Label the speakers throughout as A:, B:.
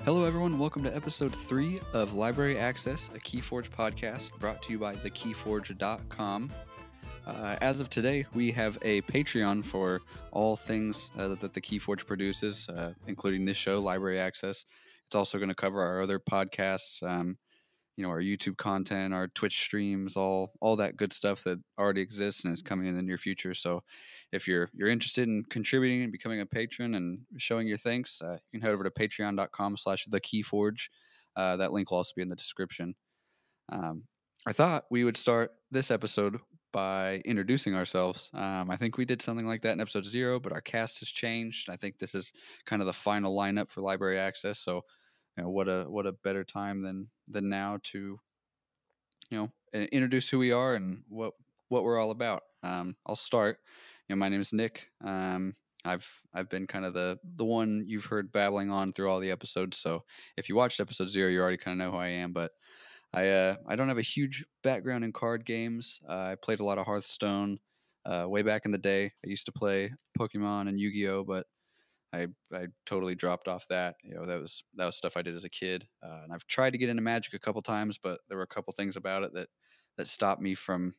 A: Hello, everyone. Welcome to episode 3 of Library Access, a Keyforge podcast brought to you by thekeyforge.com. As of today, we have a Patreon for all things that the Keyforge produces, including this show, Library Access. It's also going to cover our other podcasts, our YouTube content, our Twitch streams, all that good stuff that already exists and is coming in the near future. So if you're interested in contributing and becoming a patron and showing your thanks, you can head over to patreon.com/thekeyforge. That link will also be in the description. I thought we would start this episode by introducing ourselves. I think we did something like that in episode 0, but our cast has changed. I think this is kind of the final lineup for Library Access. So what a better time than now to introduce who we are and what we're all about. I'll start. My name is Nick. I've been kind of the one you've heard babbling on through all the episodes. So if you watched episode 0, you already kind of know who I am. But I don't have a huge background in card games. I played a lot of Hearthstone way back in the day. I used to play Pokemon and Yu-Gi-Oh, but I totally dropped off that. That was stuff I did as a kid. And I've tried to get into Magic a couple times, but there were a couple things about it that stopped me from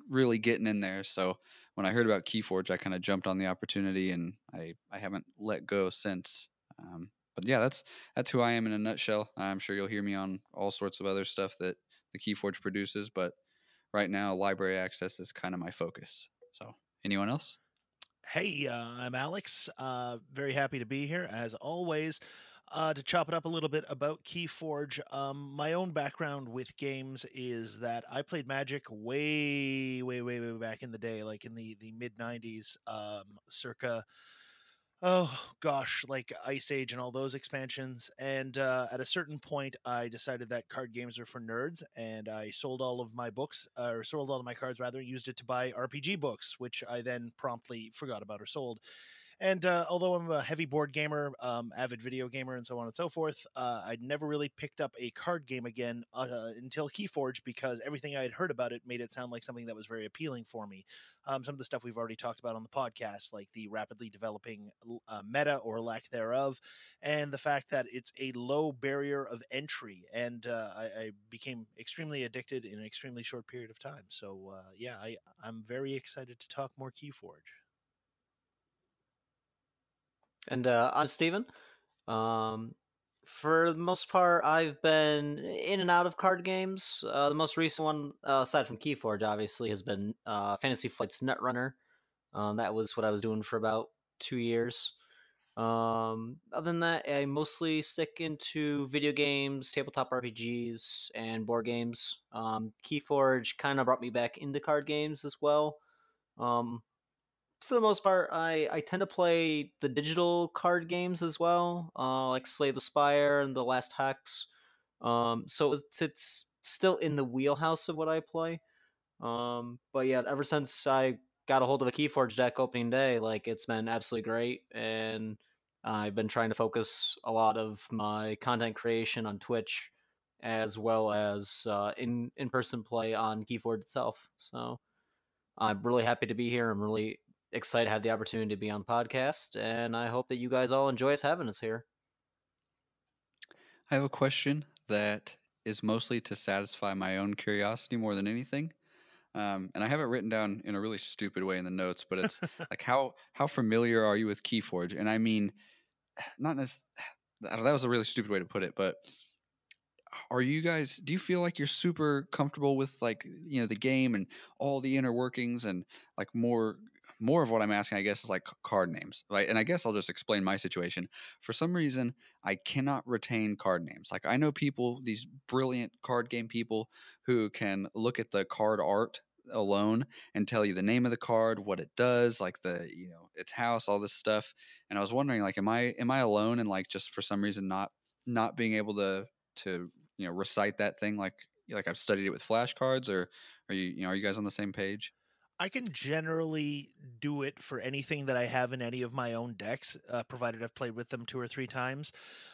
A: really getting in there. So when I heard about Keyforge, I kind of jumped on the opportunity, and I haven't let go since. But yeah, that's who I am in a nutshell. I'm sure you'll hear me on all sorts of other stuff that the Keyforge produces, but right now, Library Access is kind of my focus. So anyone else?
B: Hey, I'm Alex. Very happy to be here, as always. To chop it up a little bit about Keyforge, my own background with games is that I played Magic way, way, way, way back in the day, like in the mid 90s, circa, oh gosh, like Ice Age and all those expansions. And at a certain point, I decided that card games are for nerds, and I sold all of my books, or sold all of my cards rather, used it to buy RPG books, which I then promptly forgot about or sold. And although I'm a heavy board gamer, avid video gamer, and so on and so forth, I'd never really picked up a card game again until Keyforge, because everything I had heard about it made it sound like something that was very appealing for me. Some of the stuff we've already talked about on the podcast, like the rapidly developing meta or lack thereof, and the fact that it's a low barrier of entry. And I became extremely addicted in an extremely short period of time. So I'm very excited to talk more Keyforge.
C: And I'm Steven. For the most part, I've been in and out of card games. The most recent one, aside from Keyforge, obviously, has been Fantasy Flight's Netrunner. That was what I was doing for about 2 years. Other than that, I mostly stick into video games, tabletop RPGs, and board games. Keyforge kind of brought me back into card games as well. For the most part, I tend to play the digital card games as well, like Slay the Spire and The Last Hex. So it's still in the wheelhouse of what I play. But yeah, ever since I got a hold of a Keyforge deck opening day, like, it's been absolutely great, and I've been trying to focus a lot of my content creation on Twitch, as well as in-person play on Keyforge itself. So I'm really happy to be here. I'm really excited to have the opportunity to be on the podcast, and I hope that you guys all enjoy us having us here.
A: I have a question that is mostly to satisfy my own curiosity more than anything. And I have it written down in a really stupid way in the notes, but it's like, how familiar are you with Keyforge? And I mean, not necessarily, that was a really stupid way to put it, but do you feel like you're super comfortable with, like, the game and all the inner workings, and like more of what I'm asking, I guess, is like card names, right? And I guess I'll just explain my situation. For some reason, I cannot retain card names. Like, I know people, these brilliant card game people, who can look at the card art alone and tell you the name of the card, what it does, like its house, all this stuff. And I was wondering, like, am I alone in, like, just for some reason not being able to recite that thing like I've studied it with flashcards, or are you guys on the same page?
B: I can generally do it for anything that I have in any of my own decks, provided I've played with them 2 or 3 times.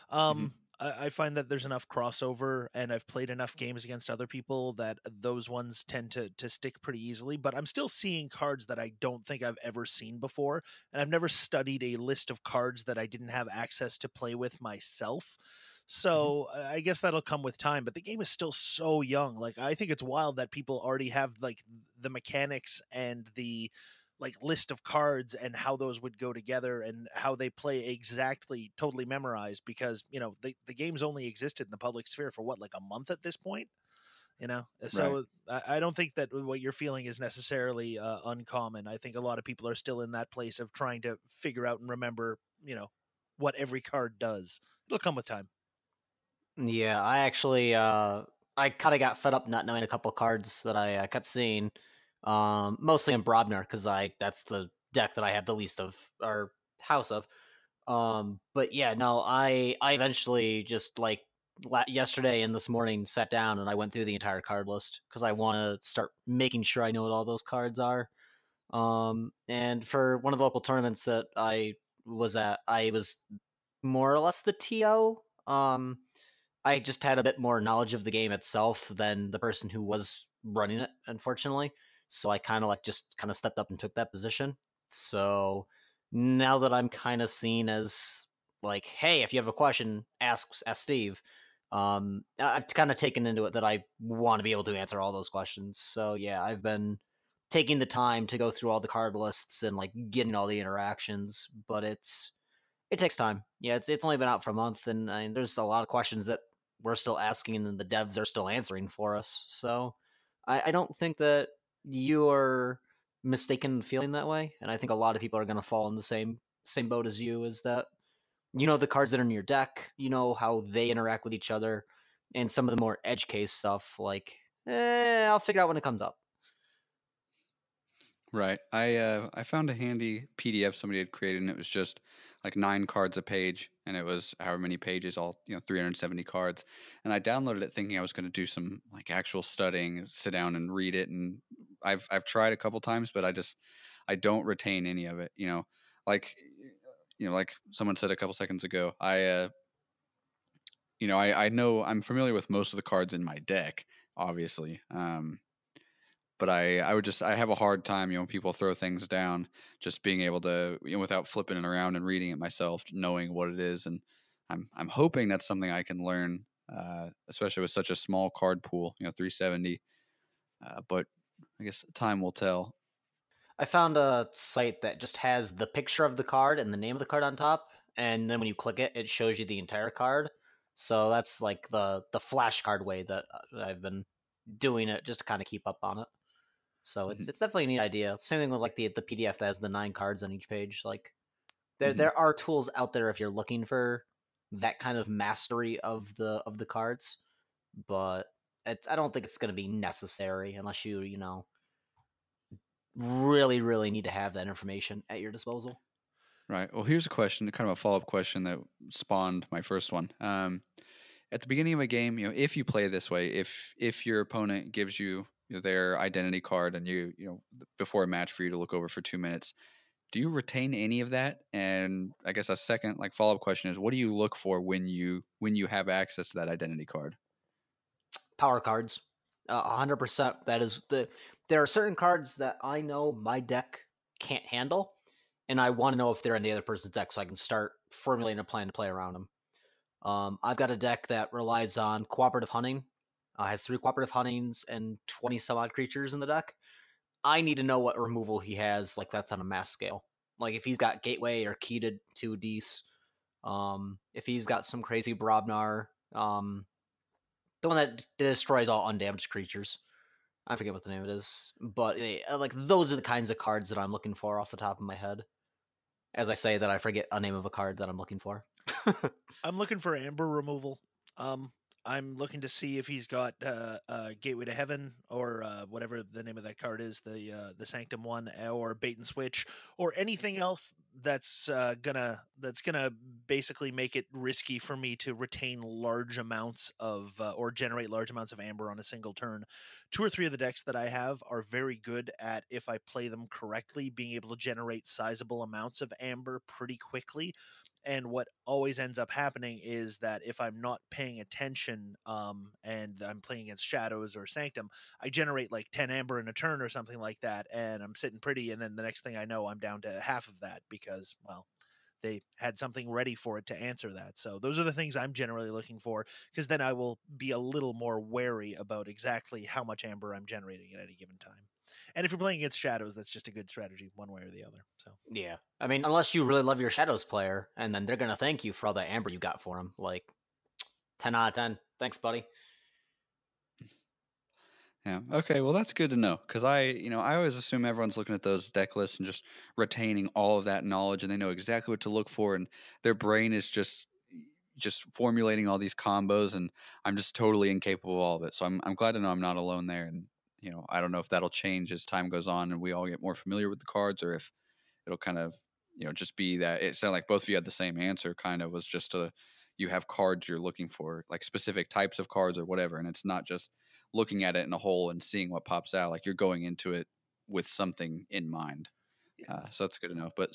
A: Mhm.
B: I find that there's enough crossover, and I've played enough games against other people that those ones tend to stick pretty easily. But I'm still seeing cards that I don't think I've ever seen before, and I've never studied a list of cards that I didn't have access to play with myself.
A: Mhm.
B: So I guess that'll come with time. But the game is still so young. Like, I think it's wild that people already have like the mechanics and the like list of cards and how those would go together and how they play exactly totally memorized, because the games only existed in the public sphere for what, like a month at this point.
A: Right.
B: So I don't think that what you're feeling is necessarily uncommon. I think a lot of people are still in that place of trying to figure out and remember what every card does. It'll come with time.
C: Yeah, I actually I kind of got fed up not knowing a couple cards that I kept seeing, mostly in Brobner because I that's the deck that I have the least of or house of. But yeah, no, I eventually just like yesterday and this morning sat down and I went through the entire card list because I want to start making sure I know what all those cards are. And for one of the local tournaments that I was at, I was more or less the TO. I just had a bit more knowledge of the game itself than the person who was running it, unfortunately. So I kind of like just kind of stepped up and took that position. So now that I'm kind of seen as like, hey, if you have a question, ask Steve. I've kind of taken into it that I want to be able to answer all those questions. So yeah, I've been taking the time to go through all the card lists and like getting all the interactions, but it takes time. Yeah, it's only been out for a month, and there's a lot of questions that we're still asking, and the devs are still answering for us. So I don't think that you're mistaken in feeling that way, and I think a lot of people are going to fall in the same boat as you. Is that you know the cards that are in your deck, you know how they interact with each other, and some of the more edge case stuff, like I'll figure out when it comes up.
A: Right. I found a handy PDF somebody had created, and it was just like 9 cards a page, and it was however many pages, all 370 cards. And I downloaded it thinking I was going to do some like actual studying, sit down and read it. And I've tried a couple times, but I don't retain any of it. Like like someone said a couple seconds ago, I know I'm familiar with most of the cards in my deck, obviously. But I have a hard time, when people throw things down, just being able to, without flipping it around and reading it myself, knowing what it is. And I'm hoping that's something I can learn, especially with such a small card pool, 370. But I guess time will tell.
C: I found a site that just has the picture of the card and the name of the card on top, and then when you click it, it shows you the entire card. So that's like the flashcard way that I've been doing it just to kind of keep up on it. So
A: Hmm.
C: it's definitely a neat idea. Same thing with like the PDF that has the 9 cards on each page. Like
A: Hmm.
C: there are tools out there if you're looking for that kind of mastery of the cards, but I don't think it's going to be necessary unless you know really need to have that information at your disposal.
A: Right. Well, here's a question, kind of a follow up question that spawned my first one. At the beginning of a game, if you play this way, if your opponent gives you, their identity card, and before a match for you to look over for 2 minutes, do you retain any of that? And I guess a second like follow up question is, what do you look for when you have access to that identity card?
C: Power cards, 100%. That is the. There are certain cards that I know my deck can't handle, and I want to know if they're in the other person's deck so I can start formulating a plan to play around them. I've got a deck that relies on cooperative hunting. Has 3 cooperative huntings and 20 some odd creatures in the deck. I need to know what removal he has. Like that's on a mass scale. Like if he's got gateway or key to Dees. If he's got some crazy Brobnar. The one that destroys all undamaged creatures. I forget what the name it is, but like those are the kinds of cards that I'm looking for off the top of my head. As I say that, I forget a name of a card that I'm looking for.
B: I'm looking for amber removal. Um, I'm looking to see if he's got Gateway to Heaven, or whatever the name of that card is, the Sanctum one, or Bait and Switch, or anything else that's gonna basically make it risky for me to retain large amounts of or generate large amounts of amber on a single turn. 2 or 3 of the decks that I have are very good at, if I play them correctly, being able to generate sizable amounts of amber pretty quickly. And what always ends up happening is that if I'm not paying attention, and I'm playing against Shadows or Sanctum, I generate like 10 amber in a turn or something like that, and I'm sitting pretty, and then the next thing I know, I'm down to half of that because, well, they had something ready for it to answer that. So those are the things I'm generally looking for, because then I will be a little more wary about exactly how much amber I'm generating at any given time. And if you're playing against Shadows, that's just a good strategy one way or the other. So
C: Yeah. I mean, unless you really love your Shadows player, and then they're going to thank you for all that amber you got for them. Like, 10 out of 10. Thanks, buddy.
A: Yeah. Okay. Well, that's good to know, because I always assume everyone's looking at those deck lists and just retaining all of that knowledge, and they know exactly what to look for, and their brain is just formulating all these combos, and I'm just totally incapable of all of it. So I'm glad to know I'm not alone there, and I don't know if that'll change as time goes on and we all get more familiar with the cards, or if it'll kind of just be that it sounded like both of you had the same answer. Kind of was just you have cards you're looking for, like specific types of cards or whatever, and it's not just looking at it in a whole and seeing what pops out. Like you're going into it with something in mind. So that's good to know. But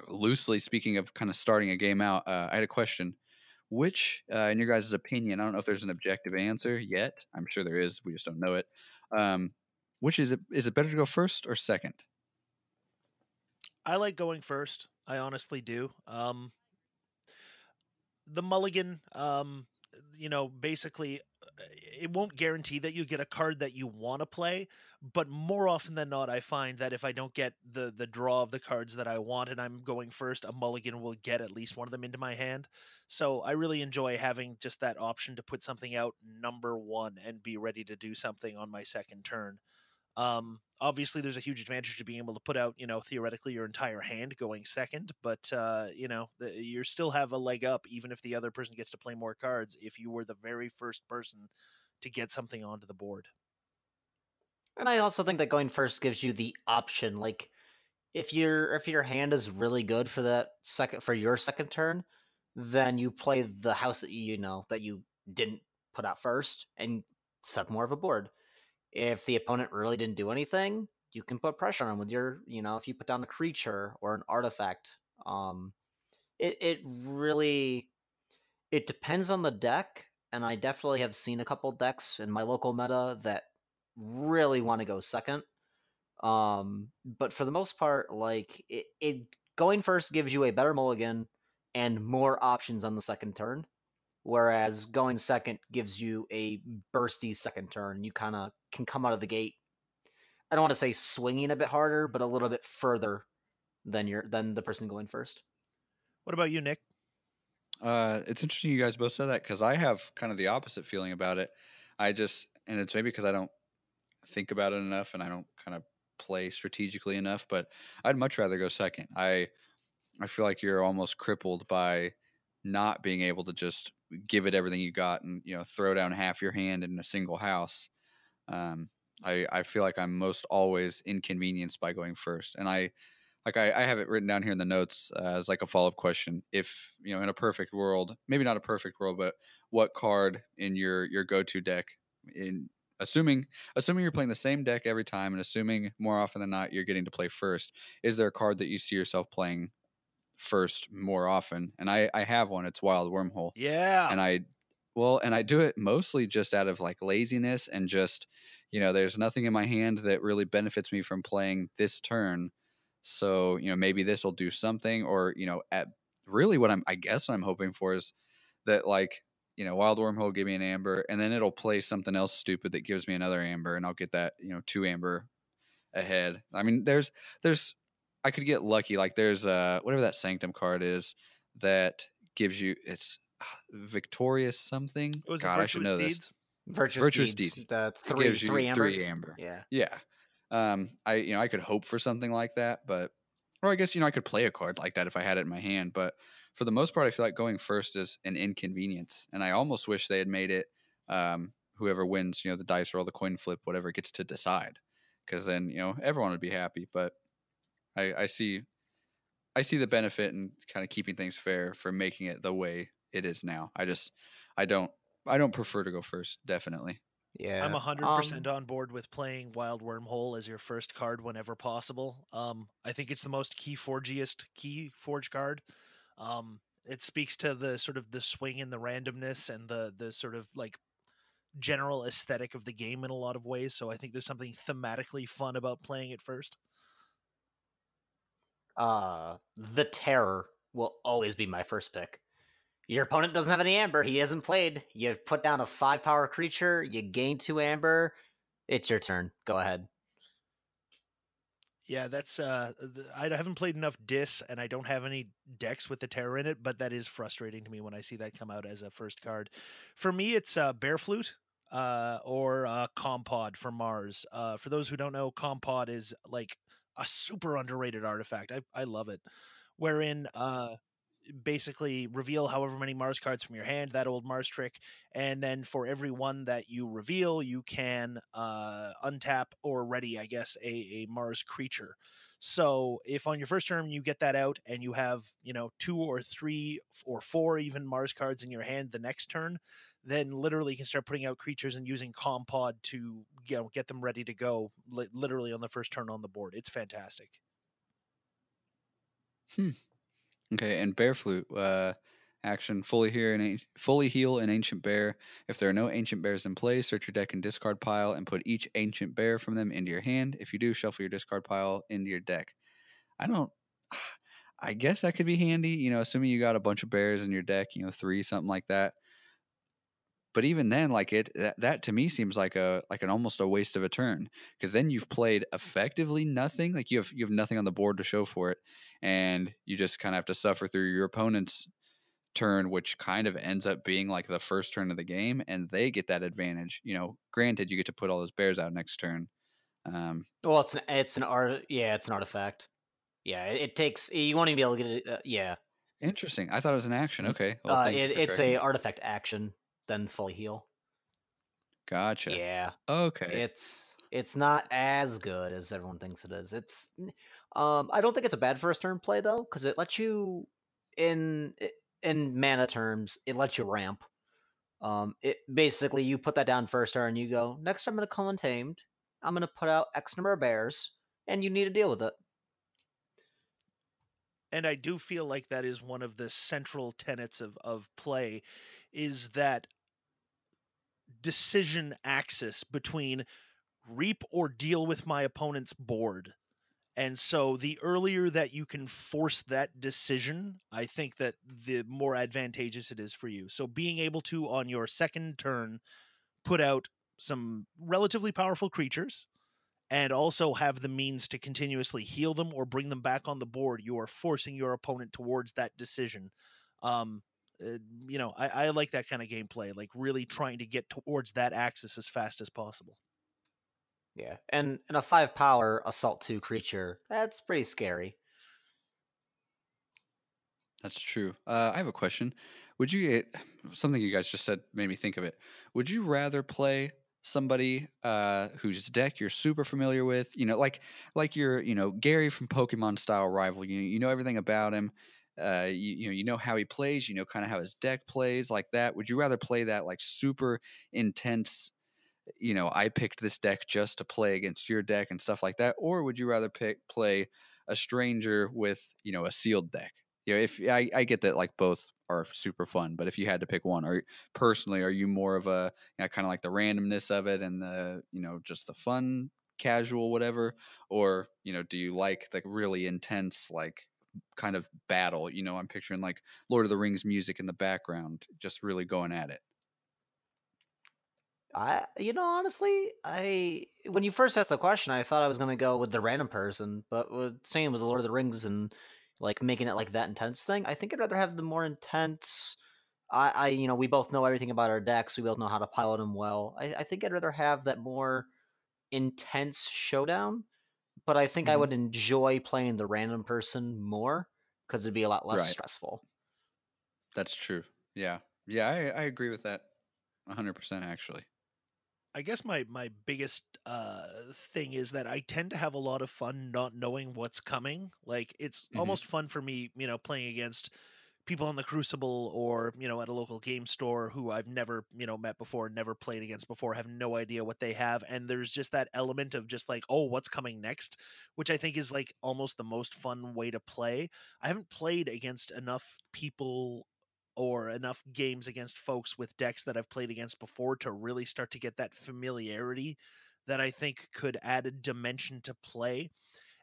A: loosely speaking of kind of starting a game out, I had a question. Which, in your guys' opinion, I don't know if there's an objective answer yet. I'm sure there is. We just don't know it. Which is it? Is it better to go first or second?
B: I like going first. I honestly do. The mulligan, basically, it won't guarantee that you get a card that you want to play, but more often than not, I find that if I don't get the draw of the cards that I want and I'm going first, a mulligan will get at least one of them into my hand. So I really enjoy having just that option to put something out number one and be ready to do something on my second turn. Obviously, there's a huge advantage to being able to put out, theoretically your entire hand going second, but you still have a leg up, even if the other person gets to play more cards. If you were the very first person to get something onto the board,
C: And I also think that going first gives you the option. Like, if your hand is really good for your second turn, then you play the house that that you didn't put out first and set more of a board. If the opponent really didn't do anything, you can put pressure on them with if you put down a creature or an artifact. It really it depends on the deck, and I definitely have seen a couple decks in my local meta that really want to go second. But for the most part, like it going first gives you a better mulligan and more options on the second turn, whereas going second gives you a bursty second turn. You kind of can come out of the gate. I don't want to say swinging a bit harder, but a little bit further than the person going first.
B: what about you, Nick?
A: It's interesting you guys both said that, because I have kind of the opposite feeling about it. And it's maybe because I don't think about it enough and I don't kind of play strategically enough, but I'd much rather go second. I feel like you're almost crippled by not being able to just give it everything you got and throw down half your hand in a single house. Um, I feel like I'm most always inconvenienced by going first, and I have it written down here in the notes as like a follow-up question. If in a perfect world, maybe not a perfect world, but what card in your go-to deck, in assuming you're playing the same deck every time, and assuming more often than not you're getting to play first, is there a card that you see yourself playing first more often? And I have one. It's Wild Wormhole.
B: Yeah.
A: And I do it mostly just out of like laziness, and just there's nothing in my hand that really benefits me from playing this turn. So maybe this will do something, or at really what I'm hoping for is that, like, Wild Wormhole will give me an amber, and then it'll play something else stupid that gives me another amber, and I'll get that 2 amber ahead. I mean, there's I could get lucky. Like there's whatever that Sanctum card is that gives you, it's Victorious something.
B: Was it
A: God, I should
B: Virtuous
A: know this.
B: Deeds?
C: Virtuous
A: Deeds.
C: Deeds, the
A: It
C: three
A: gives you
C: three amber.
A: 3 amber.
C: Yeah.
A: Yeah. I could hope for something like that, but or I guess I could play a card like that if I had it in my hand. But for the most part, I feel like going first is an inconvenience, and I almost wish they had made it whoever wins, the dice roll, the coin flip, whatever, gets to decide, because then everyone would be happy. But I see the benefit in kind of keeping things fair for making it the way it is now. I don't prefer to go first, definitely.
C: Yeah.
B: I'm 100% on board with playing Wild Wormhole as your first card whenever possible. I think it's the most Keyforge card. It speaks to the sort of the swing and the randomness and the sort of like general aesthetic of the game in a lot of ways. So I think there's something thematically fun about playing it first.
C: The Terror will always be my first pick. Your opponent doesn't have any amber. He hasn't played. You put down a 5-power creature. You gain 2 amber. It's your turn. Go ahead.
B: Yeah, that's I haven't played enough Dis, and I don't have any decks with the Terror in it, but that is frustrating to me when I see that come out as a first card. For me, it's Bear Flute or Compod for Mars. For those who don't know, Compod is like a super underrated artifact. I love it. Wherein basically reveal however many Mars cards from your hand, that old Mars trick, and then for every one that you reveal, you can untap or ready, I guess, a Mars creature. So if on your first turn you get that out and you have, 2 or 3 or 4 even Mars cards in your hand the next turn, then literally you can start putting out creatures and using Compod to get them ready to go literally on the first turn on the board. It's fantastic.
A: Okay, and Bear Flute action: fully heal an ancient bear. If there are no ancient bears in play, search your deck and discard pile and put each ancient bear from them into your hand. If you do, shuffle your discard pile into your deck. I don't. I guess that could be handy, assuming you got a bunch of bears in your deck, 3, something like that. But even then, like that to me seems like an almost a waste of a turn, because then you've played effectively nothing. Like you have nothing on the board to show for it, and you just kind of have to suffer through your opponent's turn, which kind of ends up being like the first turn of the game, and they get that advantage. Granted, you get to put all those bears out next turn.
C: Well, it's an art. Yeah, it's an artifact. Yeah, it takes. You won't even be able to get it. Yeah.
A: Interesting. I thought it was an action. Okay. Well, thank you for
C: It's
A: correcting
C: a
A: me.
C: artifact action, then fully heal.
A: Gotcha.
C: Yeah.
A: Okay.
C: It's not as good as everyone thinks it is. I don't think it's a bad first turn play though, because it lets you in in mana terms, it lets you ramp. It basically you put that down first turn, you go, next I'm gonna call Untamed, I'm gonna put out X number of bears, and you need to deal with it.
B: And I do feel like that is one of the central tenets of play, is that decision axis between reap or deal with my opponent's board. And so the earlier that you can force that decision, I think that the more advantageous it is for you. So being able to, on your second turn, put out some relatively powerful creatures and also have the means to continuously heal them or bring them back on the board, you are forcing your opponent towards that decision. Um, I like that kind of gameplay, like really trying to get towards that axis as fast as possible.
C: Yeah, and a 5-power assault 2 creature, that's pretty scary.
A: That's true. I have a question. Would you something you guys just said made me think of it? Would you rather play somebody whose deck you're super familiar with? Like your Gary from Pokemon Style Rival. You know everything about him. You know how he plays. You know kind of how his deck plays like that. Would you rather play that like super intense? I picked this deck just to play against your deck and stuff like that, or would you rather play a stranger with a sealed deck? If I get that like both are super fun, but if you had to pick one, or personally, are you more of a kind of like the randomness of it and the just the fun, casual, whatever, or do you like the really intense like kind of battle? I'm picturing like Lord of the Rings music in the background, just really going at it.
C: Honestly, when you first asked the question, I thought I was gonna go with the random person, but same with the Lord of the Rings and like making it like that intense thing. I think I'd rather have the more intense. We both know everything about our decks. We both know how to pilot them well. I think I'd rather have that more intense showdown, but I think I
A: Mm-hmm.
C: would enjoy playing the random person more because it'd be a lot less
A: Right.
C: stressful.
A: That's true. Yeah. Yeah, I agree with that 100% actually.
B: I guess my biggest thing is that I tend to have a lot of fun not knowing what's coming. Like it's
A: Mm-hmm.
B: almost fun for me, playing against people on the Crucible or, at a local game store who I've never, met before, never played against before, have no idea what they have. And there's just that element of just like, oh, what's coming next, which I think is like almost the most fun way to play. I haven't played against enough people or enough games against folks with decks that I've played against before to really start to get that familiarity that I think could add a dimension to play.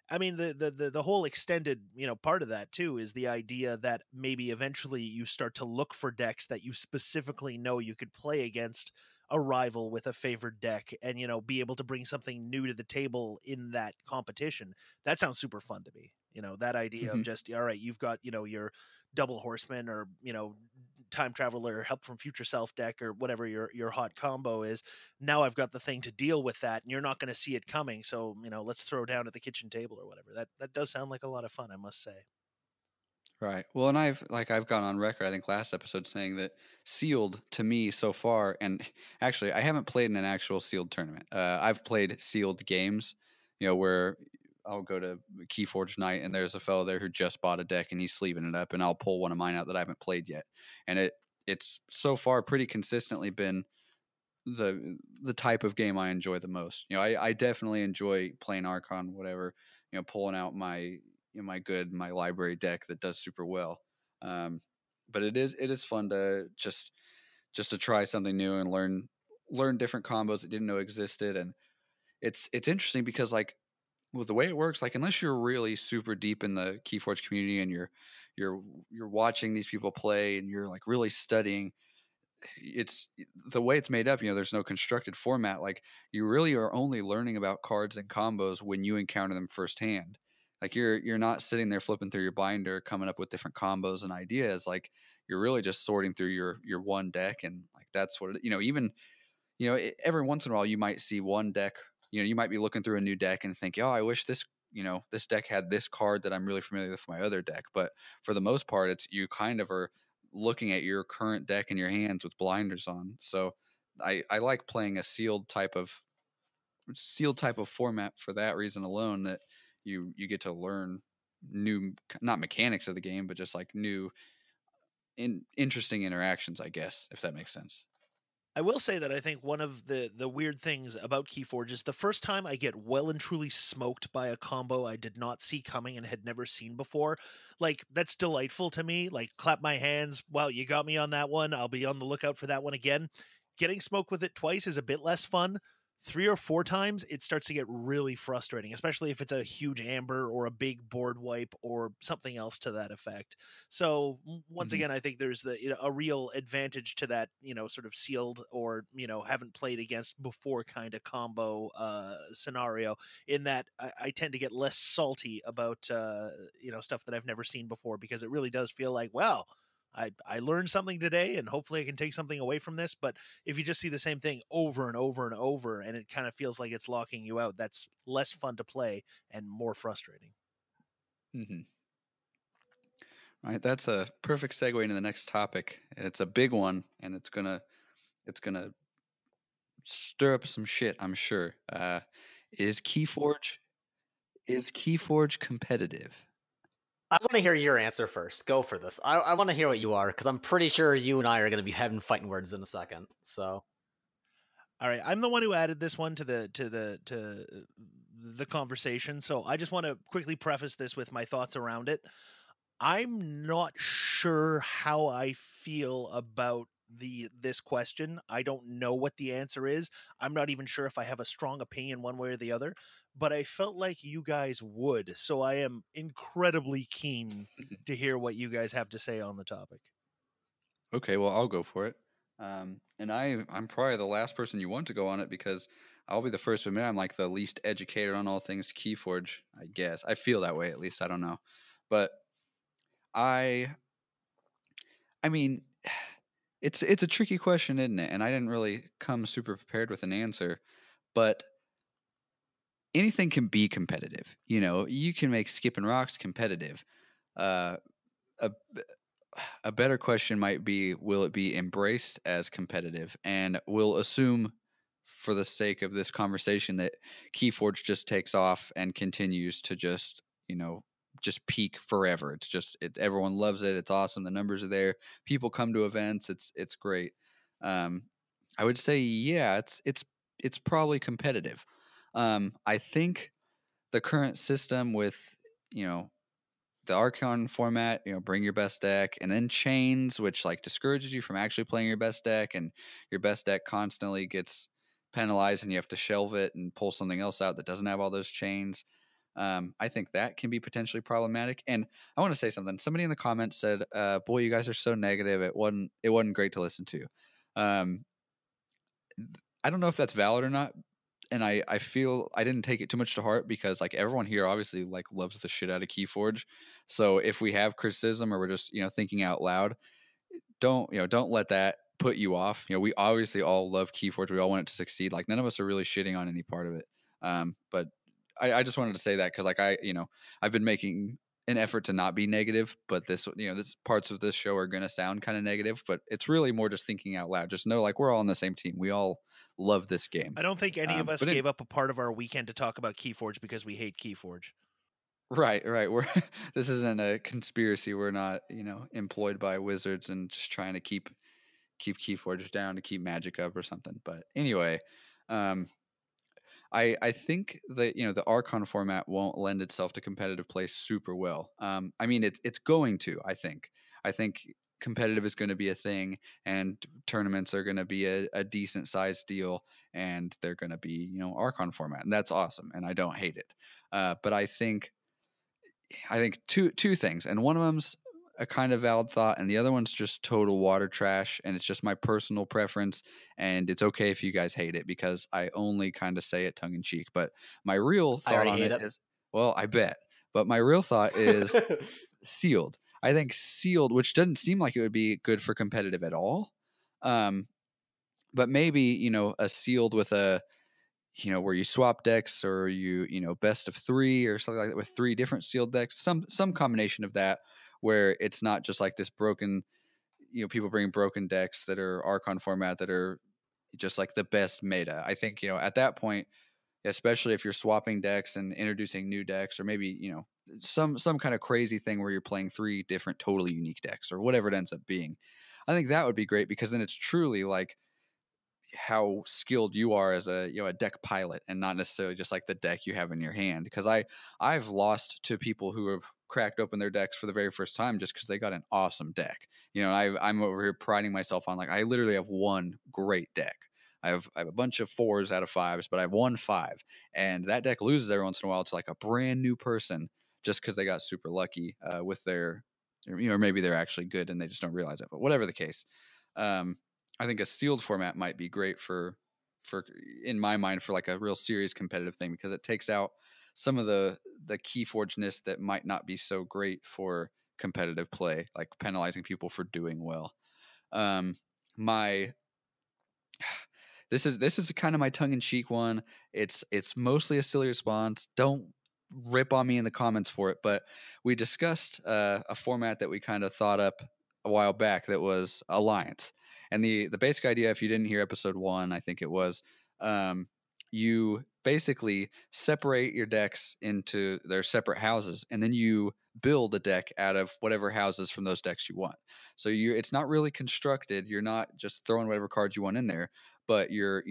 B: I mean, the whole extended, part of that too is the idea that maybe eventually you start to look for decks that you specifically know you could play against a rival with a favored deck and, be able to bring something new to the table in that competition. That sounds super fun to me. That idea of
A: Hmm.
B: just, all right, you've got, your double horseman or, time traveler, help from future self deck or whatever your hot combo is. Now I've got the thing to deal with that, and you're not going to see it coming. So let's throw down at the kitchen table or whatever. That does sound like a lot of fun, I must say.
A: Right. Well, and I've gone on record, I think last episode, saying that sealed to me so far, and actually I haven't played in an actual sealed tournament. I've played sealed games, where I'll go to Keyforge night and there's a fellow there who just bought a deck and he's sleeving it up, and I'll pull one of mine out that I haven't played yet, and it's so far pretty consistently been the type of game I enjoy the most. I definitely enjoy playing Archon, whatever, pulling out my library deck that does super well. But it is fun to just to try something new and learn different combos that didn't know existed. And it's interesting because like with the way it works, like unless you're really super deep in the Keyforge community and you're watching these people play and you're like really studying, it's the way it's made up. There's no constructed format. Like you really are only learning about cards and combos when you encounter them firsthand. Like you're not sitting there flipping through your binder coming up with different combos and ideas. Like you're really just sorting through your one deck, and like that's what even every once in a while you might see one deck. You might be looking through a new deck and think, oh, I wish this deck had this card that I'm really familiar with my other deck. But for the most part, it's you kind of are looking at your current deck in your hands with blinders on. So I like playing a sealed type of format for that reason alone, that you get to learn new, not mechanics of the game, but just like new interesting interactions, I guess, if that makes sense.
B: I will say that I think one of the weird things about Keyforge is the first time I get well and truly smoked by a combo I did not see coming and had never seen before. Like that's delightful to me. Like clap my hands. Wow, you got me on that one. I'll be on the lookout for that one again. Getting smoked with it twice is a bit less fun. 3 or 4 times, it starts to get really frustrating, especially if it's a huge amber or a big board wipe or something else to that effect. So once
A: Hmm.
B: again, I think there's a real advantage to that, sort of sealed or haven't played against before kind of combo scenario. In that, I tend to get less salty about stuff that I've never seen before, because it really does feel like, well, I learned something today and hopefully I can take something away from this. But if you just see the same thing over and over and over and it kind of feels like it's locking you out, that's less fun to play and more frustrating.
A: Hmm. All right, that's a perfect segue into the next topic. It's a big one, and it's gonna stir up some shit, I'm sure. Is Keyforge is Keyforge competitive?
C: I want to hear your answer first. Go for this. I want to hear what you are, because I'm pretty sure you and I are going to be having fighting words in a second. So
B: All right, I'm the one who added this one to the conversation, so I just want to quickly preface this with my thoughts around it. I'm not sure how I feel about this question. I don't know what the answer is. I'm not even sure if I have a strong opinion one way or the other, but I felt like you guys would. So I am incredibly keen to hear what you guys have to say on the topic.
A: Okay, well, I'll go for it. And I'm probably the last person you want to go on it, because I'll be the first to admit I'm like the least educated on all things Keyforge, I guess. I feel that way, at least. I don't know. But I I mean, it's a tricky question, isn't it? And I didn't really come super prepared with an answer, but anything can be competitive. You can make skipping rocks competitive. Uh, a a better question might be, will it be embraced as competitive? And we'll assume, for the sake of this conversation, that Keyforge just takes off and continues to just just peak forever. It's just everyone loves it. It's awesome. The numbers are there. People come to events. It's great. Um, I would say yeah, it's probably competitive. I think the current system with you know the Archon format, bring your best deck, and then chains, which like discourages you from actually playing your best deck, and your best deck constantly gets penalized, and you have to shelve it and pull something else out that doesn't have all those chains. I think that can be potentially problematic. And I want to say something. Somebody in the comments said, "Boy, you guys are so negative. It wasn't great to listen to." Um, I don't know if that's valid or not, and I feel I didn't take it too much to heart because like everyone here obviously like loves the shit out of Keyforge. So if we have criticism or we're just thinking out loud, don't let that put you off. We obviously all love Keyforge. We all want it to succeed. Like none of us are really shitting on any part of it. But I just wanted to say that because like I've been making an effort to not be negative, but this parts of this show are gonna sound kind of negative, but it's really more just thinking out loud. Just know like we're all on the same team. We all love this game.
B: I don't think any of us
A: But
B: gave up a part of our weekend to talk about Keyforge because we hate Keyforge.
A: Right. We're this isn't a conspiracy. We're not, employed by wizards and just trying to keep Keyforge down to keep magic up or something. But anyway, um, I think that the Archon format won't lend itself to competitive play super well. I mean it's going to. I think competitive is going to be a thing, and tournaments are going to be a decent sized deal, and they're going to be Archon format, and that's awesome, and I don't hate it. But I think two things, and one of them's a kind of valid thought, and the other one's just total water trash, and it's just my personal preference, and it's okay if you guys hate it because I only kind of say it tongue in cheek. But my real
C: I
A: thought
C: already
A: on
C: hate
A: it
C: it.
A: is, well, I bet, but my real thought is sealed. I think sealed, which doesn't seem like it would be good for competitive at all, um, but maybe a sealed with a where you swap decks or best of three or something like that with three different sealed decks, some combination of that where it's not just like this broken, people bring broken decks that are Archon format that are just like the best meta. I think, at that point, especially if you're swapping decks and introducing new decks or maybe, some kind of crazy thing where you're playing three different totally unique decks or whatever it ends up being. I think that would be great because then it's truly like how skilled you are as a deck pilot and not necessarily just like the deck you have in your hand, because I've lost to people who have cracked open their decks for the very first time just because they got an awesome deck. I'm over here priding myself on like I literally have one great deck. I have a bunch of 4s out of 5s, but I have 1 5, and that deck loses every once in a while to like a brand new person just because they got super lucky with their, or maybe they're actually good and they just don't realize it. But whatever the case, um, I think a sealed format might be great for in my mind for like a real serious competitive thing because it takes out some of the Keyforgeness that might not be so great for competitive play, like penalizing people for doing well. My this is kind of my tongue in cheek one. It's mostly a silly response. Don't rip on me in the comments for it, but we discussed a format that we kind of thought up a while back that was Alliance. And the basic idea, if you didn't hear episode 1, I think it was, you basically separate your decks into their separate houses, and then you build a deck out of whatever houses from those decks you want. So it's not really constructed. You're not just throwing whatever cards you want in there, but you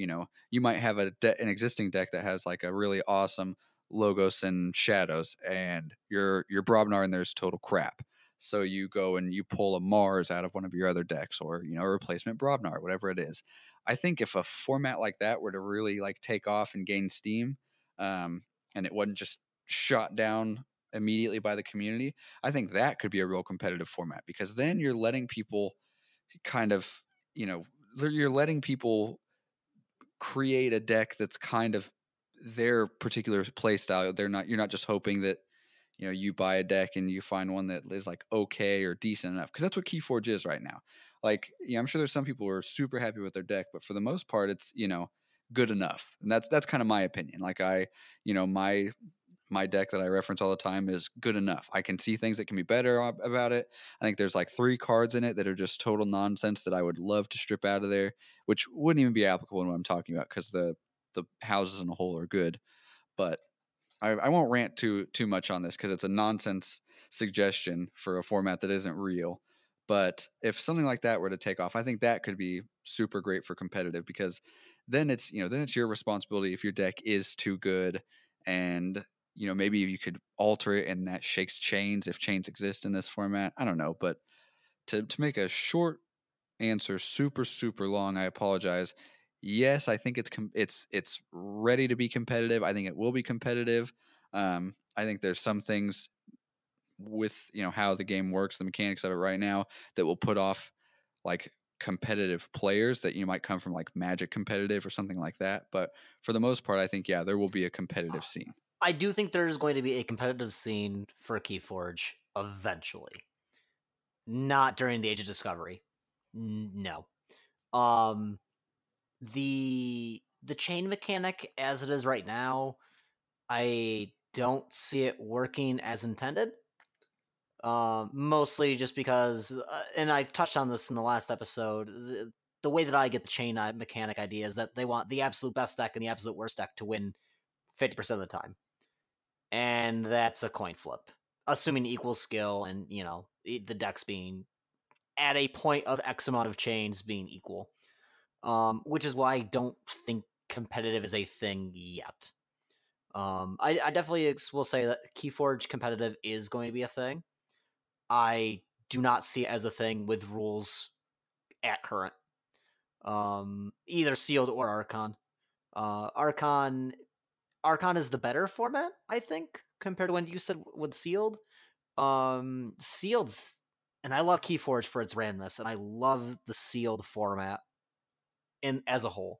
A: might have an existing deck that has like a really awesome Logos and Shadows, and your Brobnar in there is total crap. So you go and you pull a Mars out of one of your other decks, or a replacement Brobnar, whatever it is. I think if a format like that were to really like take off and gain steam, and it wasn't just shot down immediately by the community, I think that could be a real competitive format because then you're letting people kind of, you're letting people create a deck that's kind of their particular play style. You're not just hoping that you buy a deck and you find one that is like okay or decent enough, because that's what Keyforge is right now. Like, I'm sure there's some people who are super happy with their deck, but for the most part, it's good enough, and that's kind of my opinion. Like my deck that I reference all the time is good enough. I can see things that can be better about it. I think there's like 3 cards in it that are just total nonsense that I would love to strip out of there, which wouldn't even be applicable in what I'm talking about because the houses in a whole are good. But I won't rant too much on this because it's a nonsense suggestion for a format that isn't real. But if something like that were to take off, I think that could be super great for competitive, because then it's your responsibility if your deck is too good, and maybe you could alter it and that shakes chains if chains exist in this format. I don't know, but to make a short answer super long, I apologize. Yes, I think it's ready to be competitive. I think it will be competitive. I think there's some things with how the game works, the mechanics of it right now, that will put off like competitive players that might come from like Magic competitive or something like that. But for the most part, I think there will be a competitive scene.
C: I do think there's going to be a competitive scene for Keyforge eventually. Not during the Age of Discovery. No. The chain mechanic as it is right now, I don't see it working as intended. Mostly just because, and I touched on this in the last episode, the way that I get the chain mechanic idea is that they want the absolute best deck and the absolute worst deck to win 50% of the time. And that's a coin flip, assuming equal skill and, the decks being at a point of X amount of chains being equal. Which is why I don't think competitive is a thing yet. I definitely will say that Keyforge competitive is going to be a thing. I do not see it as a thing with rules at current. Either sealed or Archon. Archon is the better format, I think, compared to when you said with sealed. Sealed's, and I love Keyforge for its randomness, and I love the sealed format as a whole.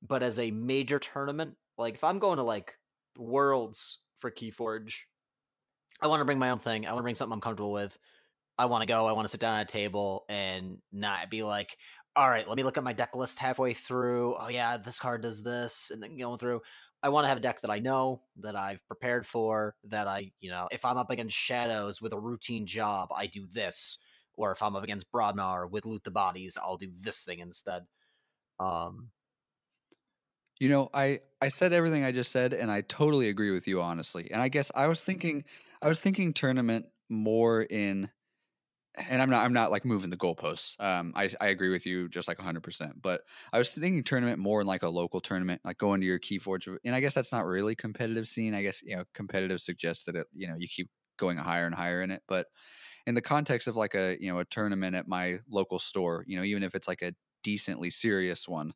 C: But as a major tournament, like if I'm going to like Worlds for Keyforge, I want to bring my own thing. I want to bring something I'm comfortable with. I want to sit down at a table and not be like, all right, let me look at my deck list halfway through. Oh yeah, this card does this, and then going through. I want to have a deck that I know, that I've prepared for, that if I'm up against Shadows with a routine job, I do this. Or if I'm up against Broadnar with Loot the Bodies, I'll do this thing instead.
A: I said everything I just said, and I totally agree with you, honestly. And I guess I was thinking tournament more in, and I'm not like moving the goalposts. I agree with you just like 100%. But I was thinking tournament more in like a local tournament, like going to your Keyforge, and I guess that's not really competitive scene. I guess competitive suggests that you keep going higher and higher in it. But in the context of like a a tournament at my local store, even if it's like a decently serious one,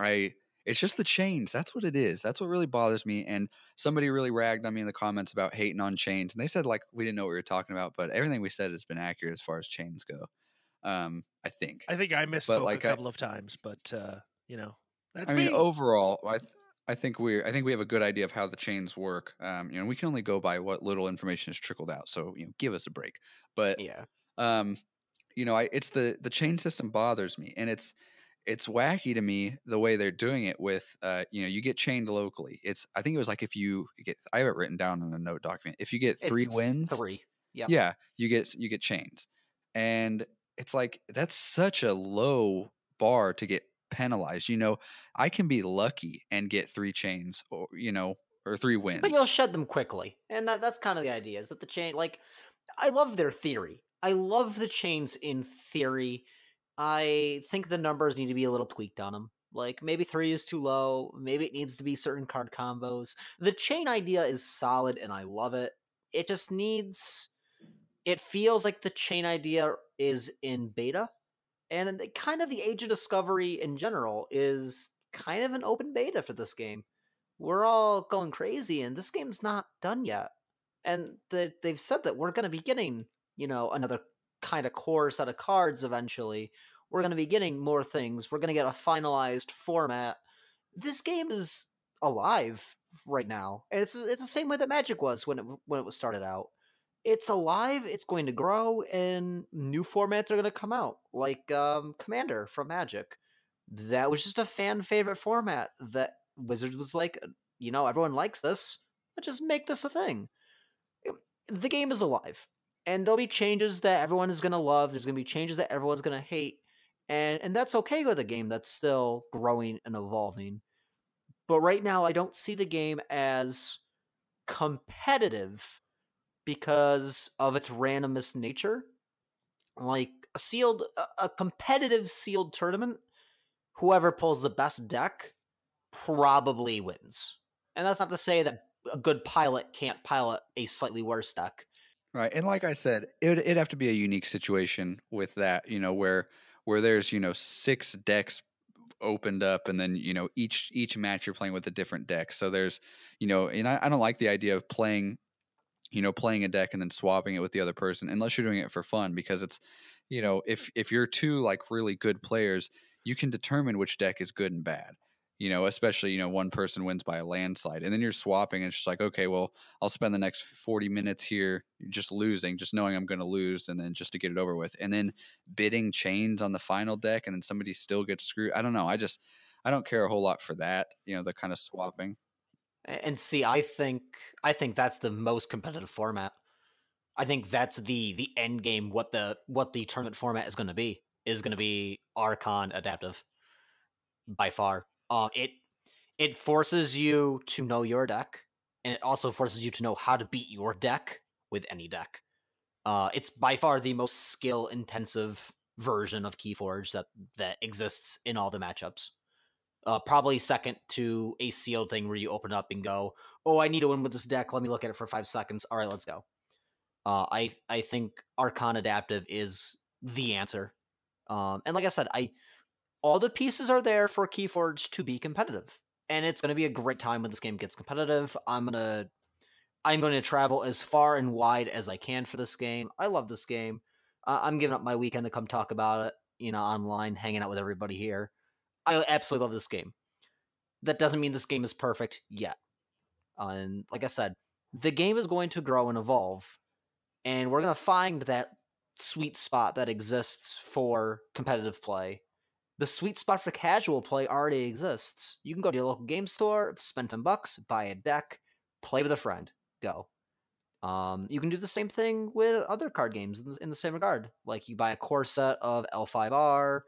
A: it's just the chains. That's what it is. That's what really bothers me. And somebody really ragged on me in the comments about hating on chains. And they said like we didn't know what we were talking about, but everything we said has been accurate as far as chains go. I think.
B: I think I misspoke
A: like
B: a couple of times, but that's
A: I mean,
B: me.
A: overall, I think we have a good idea of how the chains work. We can only go by what little information is trickled out. So give us a break. But
C: Yeah.
A: it's the chain system bothers me, and it's wacky to me the way they're doing it with you get chained locally. I think it was like if you get, I have it written down in a note document, if you get three wins,
C: 3.
A: yeah, you get chains. And it's like that's such a low bar to get penalized. I can be lucky and get 3 chains, or or 3 wins.
C: But you'll shed them quickly. And that's kind of the idea, is that the chain, like, I love their theory. I love the chains in theory. I think the numbers need to be a little tweaked on them. Like, maybe 3 is too low. Maybe it needs to be certain card combos. The chain idea is solid, and I love it. It just needs... It feels like the chain idea is in beta. And kind of the Age of Discovery in general is kind of an open beta for this game. We're all going crazy, and this game's not done yet. And they've said that we're going to be getting, another kind of core set of cards eventually. We're going to be getting more things. We're going to get a finalized format. This game is alive right now, and it's the same way that Magic was when it was started out. It's alive. It's going to grow, and new formats are going to come out, like Commander from Magic. That was just a fan favorite format that Wizards was like, everyone likes this. Let's just make this a thing. The game is alive, and there'll be changes that everyone is going to love. There's going to be changes that everyone's going to hate, and that's okay with a game that's still growing and evolving. But right now, I don't see the game as competitive because of its randomness nature. Like a competitive sealed tournament, whoever pulls the best deck probably wins. And that's not to say that a good pilot can't pilot a slightly worse deck.
A: Right. And like I said, it'd have to be a unique situation with that, where there's, 6 decks opened up, and then, each match you're playing with a different deck. So there's, and I don't like the idea of playing a deck and then swapping it with the other person unless you're doing it for fun, because it's, if you're two like really good players, you can determine which deck is good and bad. Especially, one person wins by a landslide, and then you're swapping, and it's just like, okay, well, I'll spend the next 40 minutes here just losing, just knowing I'm going to lose, and then just to get it over with, and then bidding chains on the final deck, and then somebody still gets screwed. I don't know. I don't care a whole lot for that, the kind of swapping.
C: And see, I think that's the most competitive format. I think that's the end game. What the tournament format is going to be Archon adaptive by far. It forces you to know your deck, and it also forces you to know how to beat your deck with any deck. It's by far the most skill intensive version of Keyforge that exists in all the matchups. Probably second to a sealed thing where you open up and go, oh, I need to win with this deck. Let me look at it for 5 seconds. All right, let's go. I think Archon Adaptive is the answer. And like I said, all the pieces are there for Keyforge to be competitive, and it's going to be a great time when this game gets competitive. I'm going to travel as far and wide as I can for this game. I love this game. I'm giving up my weekend to come talk about it, online, hanging out with everybody here. I absolutely love this game. That doesn't mean this game is perfect yet. And like I said, the game is going to grow and evolve, and we're going to find that sweet spot that exists for competitive play. The sweet spot for casual play already exists. You can go to your local game store, spend $10, buy a deck, play with a friend, go. You can do the same thing with other card games in the same regard. Like you buy a core set of L5R,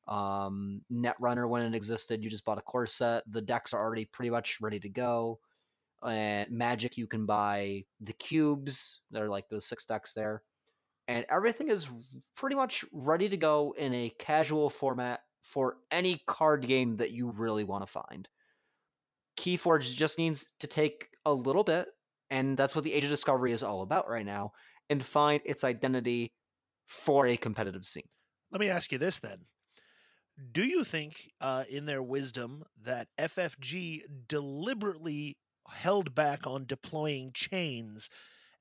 C: Netrunner when it existed, you just bought a core set. The decks are already pretty much ready to go. And Magic, you can buy the cubes. They're like those 6 decks there. And everything is pretty much ready to go in a casual format for any card game that you really want to find. Keyforge just needs to take a little bit, and that's what the Age of Discovery is all about right now, and find its identity for a competitive scene.
B: Let me ask you this then. Do you think, in their wisdom, that FFG deliberately held back on deploying chains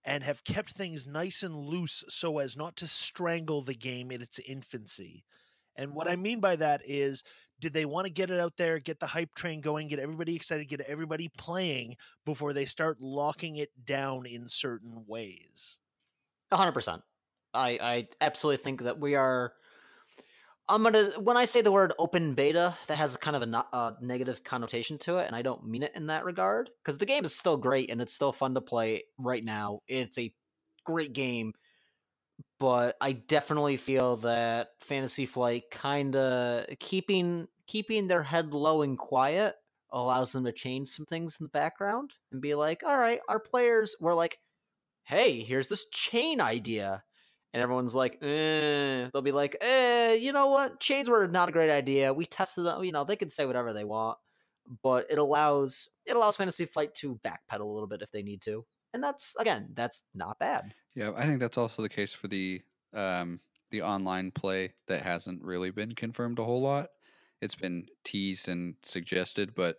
B: and have kept things nice and loose so as not to strangle the game in its infancy? And what I mean by that is, did they want to get it out there, get the hype train going, get everybody excited, get everybody playing before they start locking it down in certain ways?
C: 100%. I absolutely think that we are. When I say the word open beta, that has kind of a negative connotation to it, and I don't mean it in that regard, because the game is still great and it's still fun to play right now. It's a great game, but I definitely feel that Fantasy Flight kind of keeping their head low and quiet allows them to change some things in the background and be like, all right, our players were like, hey, here's this chain idea. And everyone's like, they'll be like, you know what? Chains were not a great idea. We tested them. They can say whatever they want, but it allows Fantasy Flight to backpedal a little bit if they need to. And that's not bad.
A: Yeah, I think that's also the case for the online play that hasn't really been confirmed a whole lot. It's been teased and suggested, but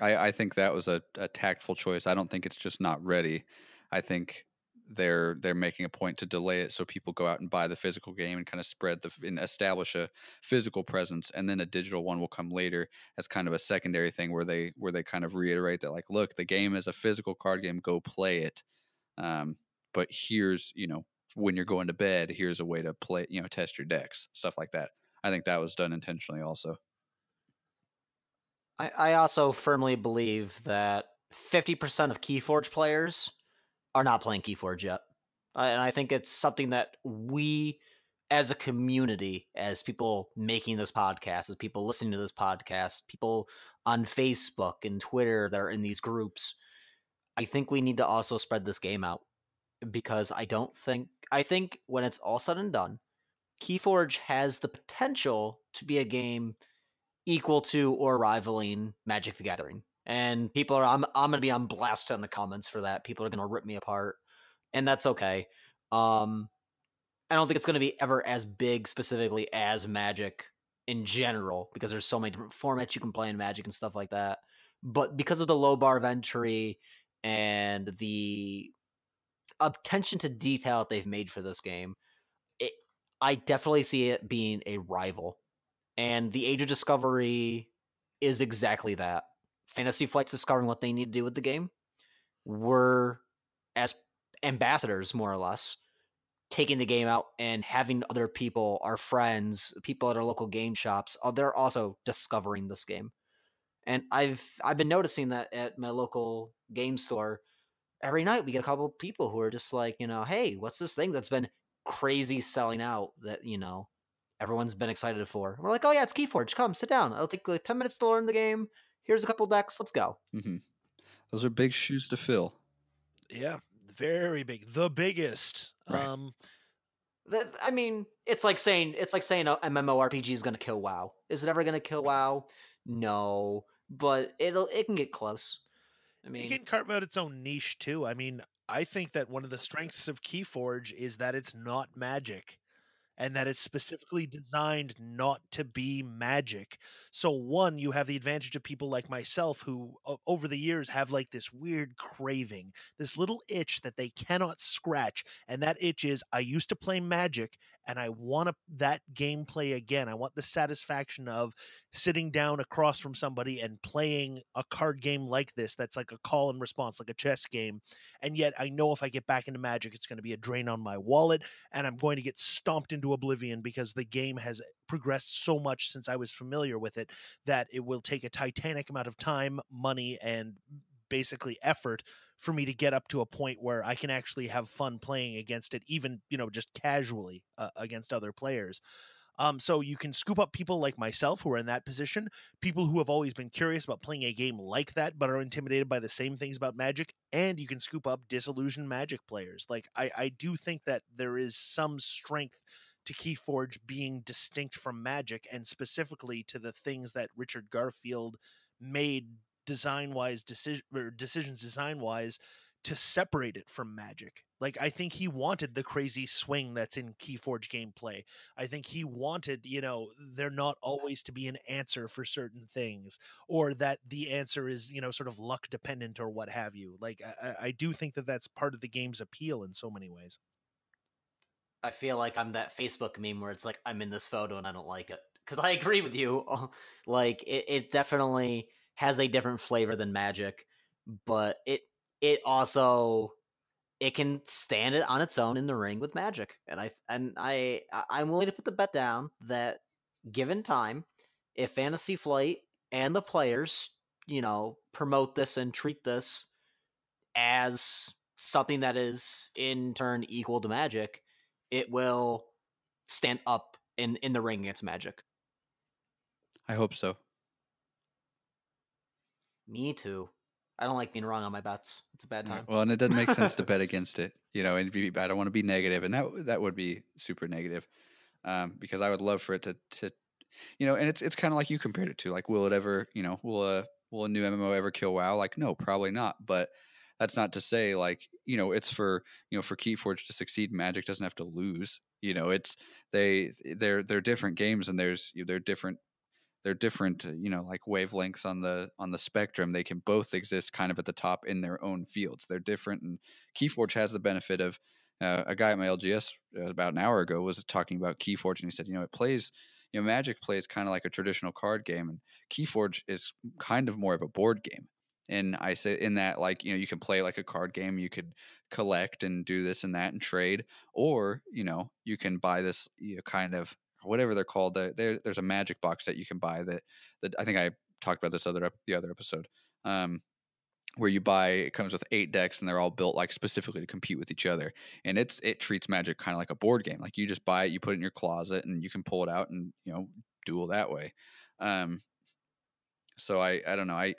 A: I think that was a tactful choice. I don't think it's just not ready. I think they're making a point to delay it so people go out and buy the physical game and kind of spread and establish a physical presence, and then a digital one will come later as kind of a secondary thing where they kind of reiterate that, like, look, the game is a physical card game, go play it. But here's, when you're going to bed, here's a way to play, test your decks, stuff like that. I think that was done intentionally also.
C: I also firmly believe that 50% of Keyforge players are not playing Keyforge yet. And I think it's something that we, as a community, as people making this podcast, as people listening to this podcast, people on Facebook and Twitter that are in these groups, I think we need to also spread this game out because I think when it's all said and done, Keyforge has the potential to be a game equal to or rivaling Magic the Gathering. And I'm gonna be on blast in the comments for that. People are gonna rip me apart, and that's okay. I don't think it's gonna be ever as big specifically as Magic in general because there's so many different formats you can play in Magic and stuff like that. But because of the low bar of entry and the attention to detail that they've made for this game, it, I definitely see it being a rival. And the Age of Discovery is exactly that. Fantasy Flight's discovering what they need to do with the game. We're, as ambassadors, more or less, taking the game out and having other people, our friends, people at our local game shops, they're also discovering this game. And I've been noticing that at my local game store. Every night we get a couple of people who are just like, hey, what's this thing that's been crazy selling out that, everyone's been excited for? And we're like, oh yeah, it's Keyforge. Come, sit down. It'll take like 10 minutes to learn the game. Here's a couple decks. Let's go.
A: Mm-hmm. Those are big shoes to fill.
B: Yeah, very big, the biggest.
A: Right.
C: I mean, it's like saying a MMORPG is going to kill WoW. Is it ever going to kill WoW? No, but it can get close. I mean,
B: it can carve out its own niche too. I mean, I think that one of the strengths of Keyforge is that it's not Magic, and that it's specifically designed not to be Magic. So one, you have the advantage of people like myself who over the years have like this weird craving, this little itch that they cannot scratch, and that itch is I used to play Magic and I want that gameplay again. I want the satisfaction of sitting down across from somebody and playing a card game like this that's like a call and response, like a chess game. And yet I know if I get back into Magic, it's going to be a drain on my wallet and I'm going to get stomped into oblivion because the game has progressed so much since I was familiar with it that it will take a titanic amount of time, money, and basically effort for me to get up to a point where I can actually have fun playing against it, even, just casually against other players. So you can scoop up people like myself who are in that position, people who have always been curious about playing a game like that, but are intimidated by the same things about Magic, and you can scoop up disillusioned Magic players. Like, I do think that there is some strength to Keyforge being distinct from Magic, and specifically to the things that Richard Garfield made decisions design wise to separate it from Magic. Like, I think he wanted the crazy swing that's in Keyforge gameplay. I think he wanted, there not always to be an answer for certain things, or that the answer is, sort of luck dependent or what have you. Like, I do think that that's part of the game's appeal in so many ways.
C: I feel like I'm that Facebook meme where it's like, I'm in this photo and I don't like it. Because I agree with you. Like, it definitely has a different flavor than Magic, but it also it can stand it on its own in the ring with Magic. And I'm willing to put the bet down that given time, if Fantasy Flight and the players, promote this and treat this as something that is in turn equal to Magic, it will stand up in the ring against Magic.
A: I hope so.
C: Me too. I don't like being wrong on my bets. It's a bad time.
A: Well, and it doesn't make sense to bet against it, and I don't want to be negative, and that would be super negative, because I would love for it to and it's kind of like you compared it to, like, will it ever, will a new MMO ever kill WoW? Like, no, probably not. But that's not to say, like, it's for Keyforge to succeed, Magic doesn't have to lose. It's they're different games, and they're different, like, wavelengths on the spectrum. They can both exist kind of at the top in their own fields. They're different, and Keyforge has the benefit of a guy at my LGS about an hour ago was talking about Keyforge, and he said, it plays, Magic plays kind of like a traditional card game, and Keyforge is kind of more of a board game. And I say in that, like, you can play like a card game, you could collect and do this and that and trade, or you can buy this kind of whatever they're called. There's a Magic box that you can buy that I think I talked about this the other episode, where you buy, it comes with 8 decks and they're all built like specifically to compete with each other. And it treats Magic kind of like a board game. Like, you just buy it, you put it in your closet, and you can pull it out and duel that way. So I don't know.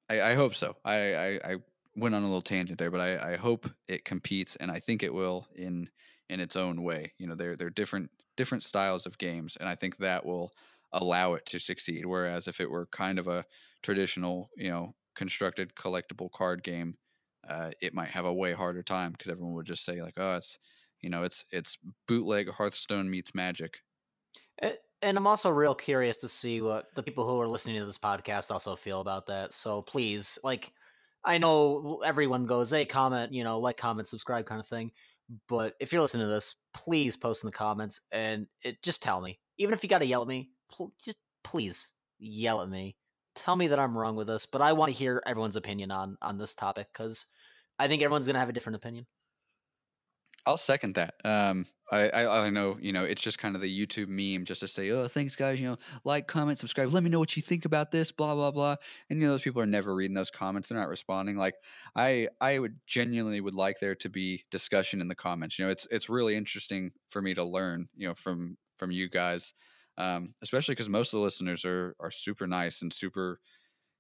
A: I hope so. I went on a little tangent there, but I hope it competes, and I think it will in its own way. You know, they're different styles of games, and I think that will allow it to succeed. Whereas if it were kind of a traditional, constructed collectible card game, it might have a way harder time because everyone would just say like, oh, it's bootleg Hearthstone meets Magic.
C: And I'm also real curious to see what the people who are listening to this podcast also feel about that. So please, like, I know everyone goes, hey, comment, like, comment, subscribe kind of thing. But if you're listening to this, please post in the comments and just tell me. Even if you got to yell at me, just please yell at me. Tell me that I'm wrong with this, but I want to hear everyone's opinion on this topic because I think everyone's going to have a different opinion.
A: I'll second that. I know, it's just kind of the YouTube meme just to say, oh, thanks guys, like, comment, subscribe, let me know what you think about this, blah, blah, blah. And, those people are never reading those comments. They're not responding. Like I would genuinely would like there to be discussion in the comments. It's really interesting for me to learn, from you guys. Especially because most of the listeners are super nice and super,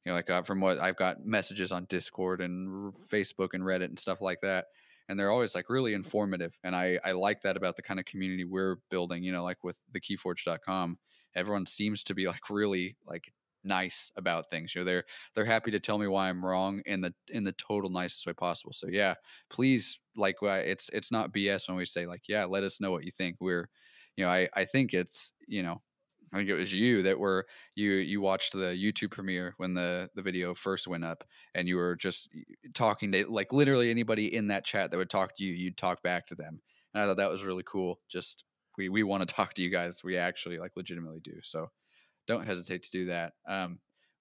A: like from what I've got messages on Discord and Facebook and Reddit and stuff like that. And they're always like really informative. And I like that about the kind of community we're building, like with the keyforge.com. Everyone seems to be like really like nice about things. They're happy to tell me why I'm wrong in the total nicest way possible. So yeah, please, like, it's not BS when we say like, yeah, let us know what you think. I think I think it was you that you watched the YouTube premiere when the video first went up, and you were just talking to like literally anybody in that chat that would talk to you, you'd talk back to them. And I thought that was really cool. Just we want to talk to you guys. We actually like legitimately do. So don't hesitate to do that.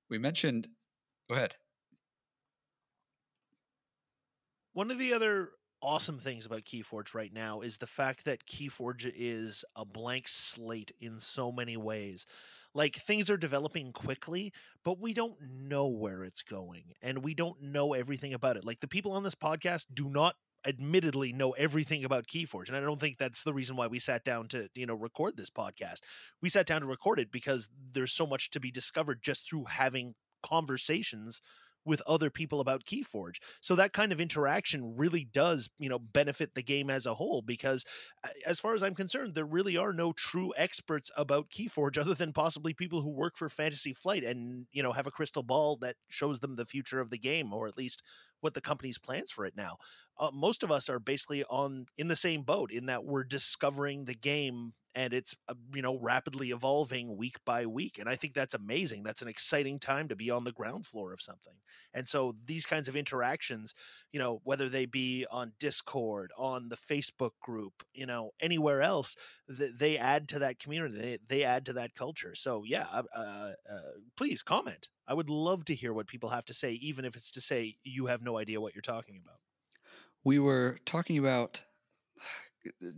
A: We mentioned, go ahead.
B: One of the other awesome things about Keyforge right now is the fact that Keyforge is a blank slate in so many ways. Like, things are developing quickly, but we don't know where it's going and we don't know everything about it. Like, the people on this podcast do not admittedly know everything about Keyforge, and I don't think that's the reason why we sat down to record this podcast. We sat down to record it because there's so much to be discovered just through having conversations with other people about Keyforge. So that kind of interaction really does, benefit the game as a whole, because as far as I'm concerned, there really are no true experts about Keyforge other than possibly people who work for Fantasy Flight and, have a crystal ball that shows them the future of the game, or at least what the company's plans for it now. Most of us are basically in the same boat in that we're discovering the game, and it's rapidly evolving week by week, and I think that's amazing. That's an exciting time to be on the ground floor of something. And so these kinds of interactions, whether they be on Discord, on the Facebook group, anywhere else, they add to that community. They add to that culture. So yeah, please comment. I would love to hear what people have to say, even if it's to say you have no idea what you're talking about.
A: We were talking about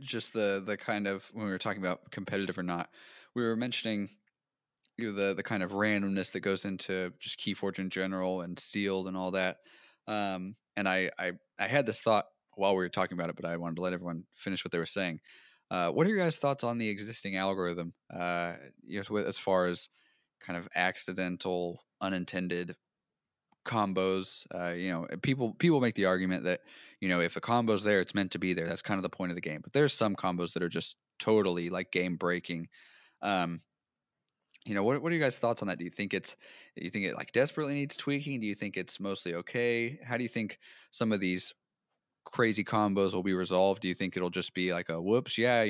A: just the kind of, when we were talking about competitive or not, we were mentioning the kind of randomness that goes into just Keyforge in general and sealed and all that. And I had this thought while we were talking about it, but I wanted to let everyone finish what they were saying. What are your guys' thoughts on the existing algorithm? As far as kind of accidental, unintended combos. People make the argument that if a combo's there, it's meant to be there. That's kind of the point of the game. But there's some combos that are just totally like game breaking. What are you guys' thoughts on that? Do you think it like desperately needs tweaking? Do you think it's mostly okay? How do you think some of these crazy combos will be resolved? Do you think it'll just be like a whoops, yeah,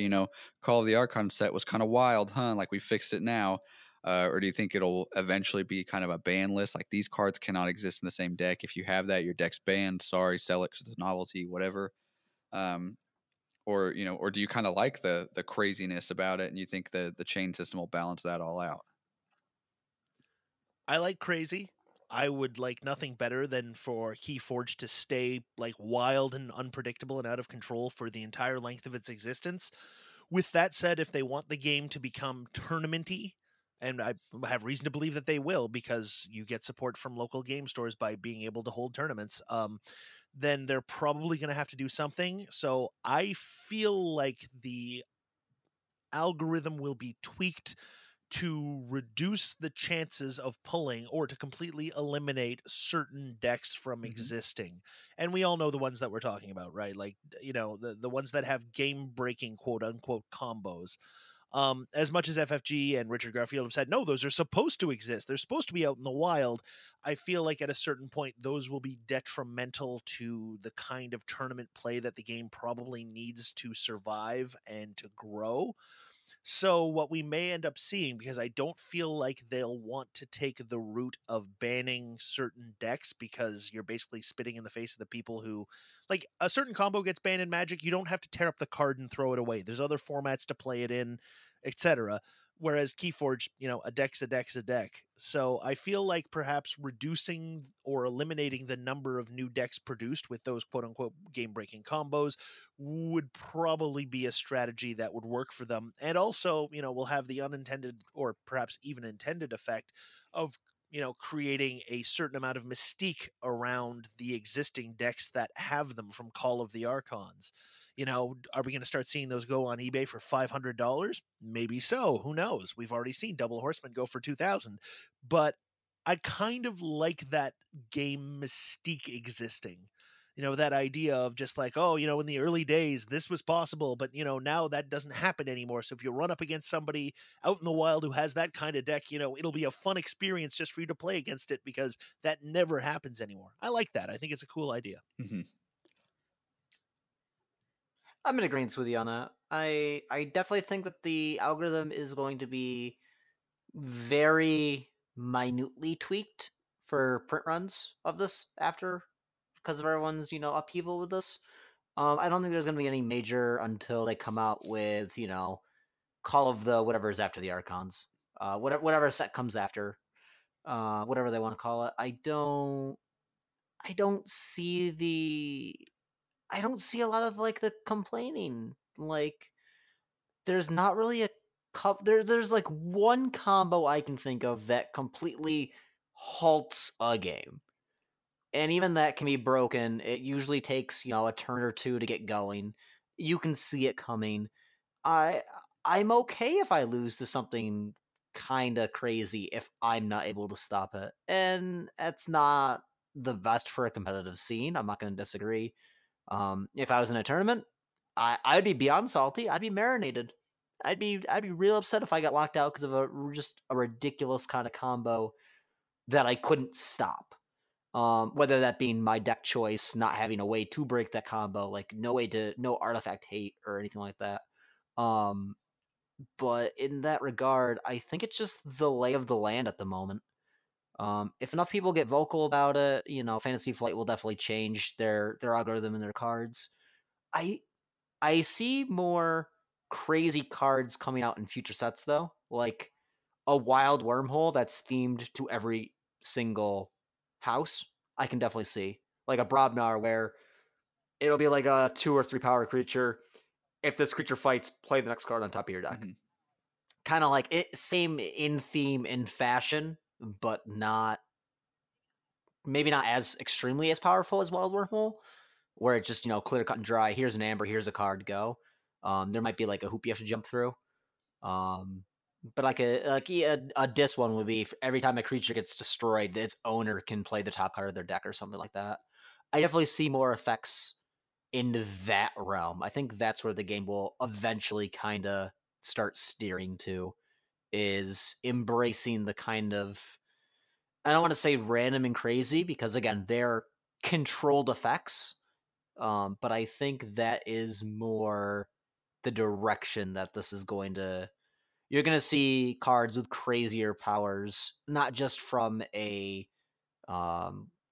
A: Call of the Archon set was kind of wild, huh? Like we fixed it now. Or do you think it'll eventually be kind of a ban list? Like these cards cannot exist in the same deck. If you have that, your deck's banned. Sorry, sell it because it's a novelty, whatever. Or do you kind of like the craziness about it, and you think the chain system will balance that all out?
B: I like crazy. I would like nothing better than for Keyforge to stay like wild and unpredictable and out of control for the entire length of its existence. With that said, if they want the game to become tournamenty, and I have reason to believe that they will, because you get support from local game stores by being able to hold tournaments, then they're probably going to have to do something. So I feel like the algorithm will be tweaked to reduce the chances of pulling or to completely eliminate certain decks from existing. And we all know the ones that we're talking about, right? Like, the ones that have game breaking quote unquote combos. As much as FFG and Richard Garfield have said, no, those are supposed to exist, they're supposed to be out in the wild, I feel like at a certain point, those will be detrimental to the kind of tournament play that the game probably needs to survive and to grow. So what we may end up seeing, because I don't feel like they'll want to take the route of banning certain decks, because you're basically spitting in the face of the people who, like, a certain combo gets banned in Magic, you don't have to tear up the card and throw it away. There's other formats to play it in, etc. Whereas Keyforge, a deck's a deck's a deck. So I feel like perhaps reducing or eliminating the number of new decks produced with those quote unquote game breaking combos would probably be a strategy that would work for them. And also, we'll have the unintended or perhaps even intended effect of, creating a certain amount of mystique around the existing decks that have them from Call of the Archons. Are we going to start seeing those go on eBay for $500? Maybe so. Who knows? We've already seen Double Horseman go for 2,000. But I kind of like that game mystique existing. That idea of just like, oh, in the early days, this was possible, but, now that doesn't happen anymore. So if you run up against somebody out in the wild who has that kind of deck, it'll be a fun experience just for you to play against it, because that never happens anymore. I like that. I think it's a cool idea.
C: I'm in agreement with you on that. I definitely think that the algorithm is going to be very minutely tweaked for print runs of this after, because of everyone's upheaval with this. I don't think there's going to be any major until they come out with Call of the whatever is after the Archons, whatever set comes after, whatever they want to call it. I don't see a lot of like the complaining. Like, there's not really a there's like one combo I can think of that completely halts a game. And even that can be broken. It usually takes, a turn or two to get going. You can see it coming. I'm okay if I lose to something kind of crazy if I'm not able to stop it. And that's not the best for a competitive scene. I'm not going to disagree. If I was in a tournament, I'd be beyond salty. I'd be marinated. I'd be real upset if I got locked out because of just a ridiculous kind of combo that I couldn't stop. Whether that being my deck choice, not having a way to break that combo, like no artifact hate or anything like that. But in that regard, I think it's just the lay of the land at the moment. If enough people get vocal about it, Fantasy Flight will definitely change their algorithm and their cards. I see more crazy cards coming out in future sets though, like a wild wormhole that's themed to every single house. I can definitely see like a Brobnar where it'll be like a 2 or 3 power creature. If this creature fights, play the next card on top of your deck. Kind of like it, same in theme, in fashion, but maybe not as extremely as powerful as Wild Wormhole, where it's just clear cut and dry. Here's an amber, here's a card, go. There might be like a hoop you have to jump through. But like a dis one would be every time a creature gets destroyed, its owner can play the top card of their deck or something like that. I definitely see more effects in that realm. I think that's where the game will eventually kind of start steering to, is embracing the kind of, I don't want to say random and crazy, because again, they're controlled effects. But I think that is more the direction that this is going to. You're going to see cards with crazier powers, not just from a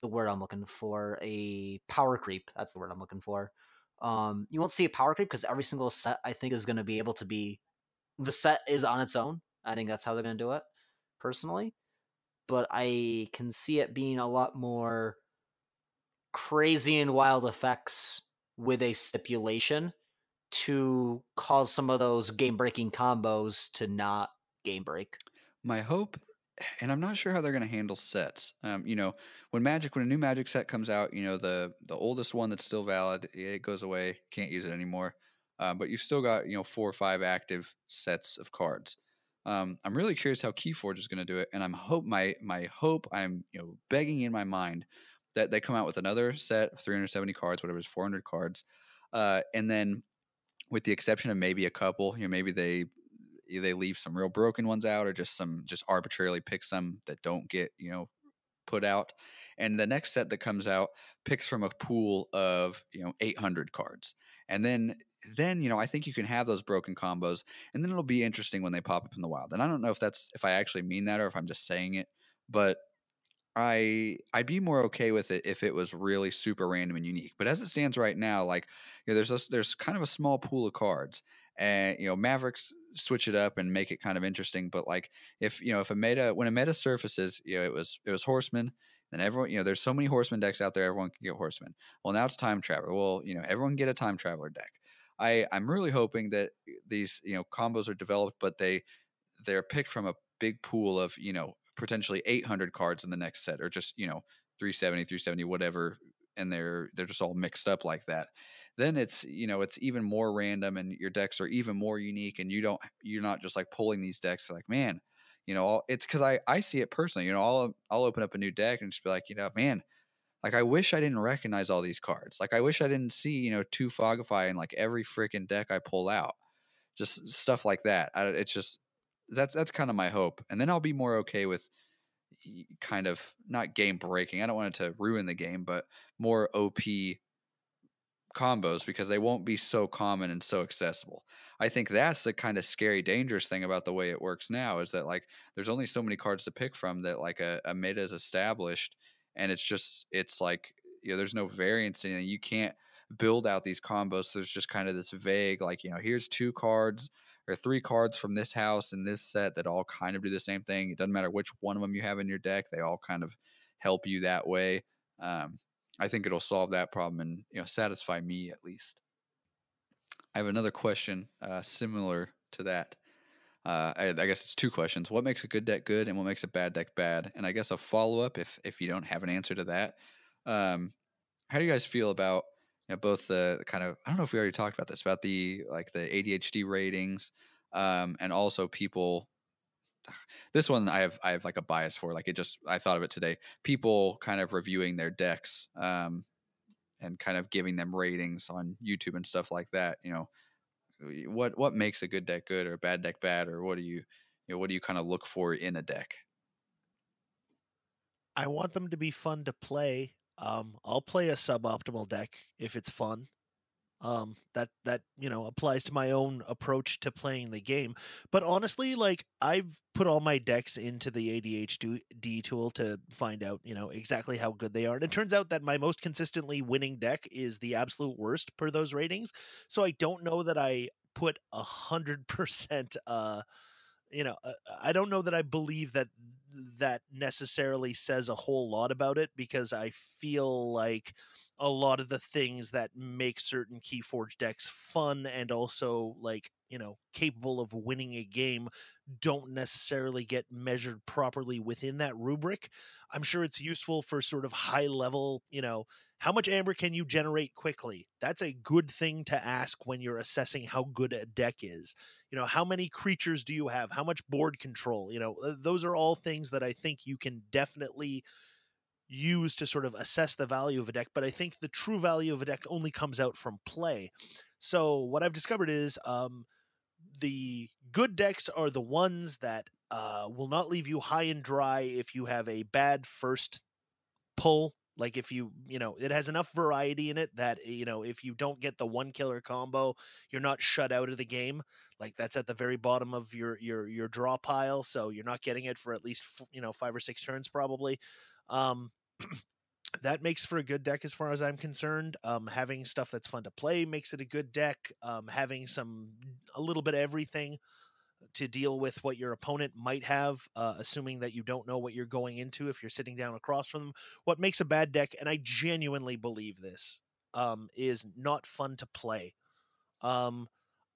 C: the word I'm looking for, a power creep. That's the word I'm looking for. You won't see a power creep because every single set I think is going to be able to be, the set is on its own. I think that's how they're going to do it, personally. But I can see it being a lot more crazy and wild effects with a stipulation to cause some of those game-breaking combos to not game break.
A: My hope, and I'm not sure how they're going to handle sets. When a new Magic set comes out, the oldest one that's still valid, it goes away, can't use it anymore. But you've still got 4 or 5 active sets of cards. I'm really curious how Keyforge is going to do it, and my hope, I'm begging in my mind that they come out with another set of 370 cards, whatever it is, 400 cards, and then with the exception of maybe a couple, maybe they leave some real broken ones out, or just arbitrarily pick some that don't get put out, and the next set that comes out picks from a pool of 800 cards, and then I think you can have those broken combos, and then it'll be interesting when they pop up in the wild. And I don't know if I actually mean that or if I'm just saying it, but I'd be more okay with it if it was really super random and unique. But as it stands right now, like there's kind of a small pool of cards, and Mavericks switch it up and make it kind of interesting. But like if a meta when a meta surfaces, it was Horseman, then everyone there's so many Horseman decks out there, everyone can get Horseman. Well, now it's Time Traveler. Well, everyone can get a Time Traveler deck. I'm really hoping that these combos are developed, but they're picked from a big pool of potentially 800 cards in the next set, or just 370 whatever, and they're just all mixed up like that. Then it's even more random, and your decks are even more unique, and you're not just like pulling these decks like, man, it's because I see it personally. I'll open up a new deck and just be like, man, like I wish I didn't recognize all these cards. Like I wish I didn't see two Fogify in like every freaking deck I pull out, just stuff like that. It's just that's kind of my hope, and then I'll be more okay with kind of not game breaking. I don't want it to ruin the game, but more OP combos, because they won't be so common and so accessible. I think that's the kind of scary, dangerous thing about the way it works now, is that like there's only so many cards to pick from, that like a meta is established, and it's like there's no variance in it. You can't build out these combos. So there's just kind of this vague, like here's 2 cards or 3 cards from this house in this set that all kind of do the same thing. It doesn't matter which one of them you have in your deck; they all kind of help you that way. Um, I think it'll solve that problem and satisfy me at least. I have another question similar to that. I guess it's 2 questions. What makes a good deck good, and what makes a bad deck bad? And I guess a follow up, if you don't have an answer to that. Um, how do you guys feel about both the kind of, I don't know if we already talked about this, about the ADHD ratings, and also people. This one I have like a bias for. Like I thought of it today. People kind of reviewing their decks. And kind of giving them ratings on YouTube and stuff like that. What makes a good deck good or a bad deck bad, or what do you kind of look for in a deck?
B: I want them to be fun to play. I'll play a suboptimal deck if it's fun. That applies to my own approach to playing the game. But honestly, like I've put all my decks into the ADHD tool to find out exactly how good they are, and it turns out that my most consistently winning deck is the absolute worst per those ratings. So I don't know that I put 100% I don't know that I believe that that necessarily says a whole lot about it, because I feel like a lot of the things that make certain Keyforge decks fun and also like, capable of winning a game don't necessarily get measured properly within that rubric. I'm sure it's useful for sort of high level, how much amber can you generate quickly? That's a good thing to ask when you're assessing how good a deck is. How many creatures do you have? How much board control? Those are all things that I think you can definitely use to sort of assess the value of a deck. But I think the true value of a deck only comes out from play. So what I've discovered is the good decks are the ones that will not leave you high and dry if you have a bad first pull. Like if it has enough variety in it that if you don't get the one killer combo, you're not shut out of the game. Like that's at the very bottom of your draw pile, so you're not getting it for at least 5 or 6 turns probably. um that makes for a good deck as far as I'm concerned. Having stuff that's fun to play makes it a good deck. Having a little bit of everything to deal with what your opponent might have, assuming that you don't know what you're going into if you're sitting down across from them. What makes a bad deck, and I genuinely believe this, is not fun to play. Um,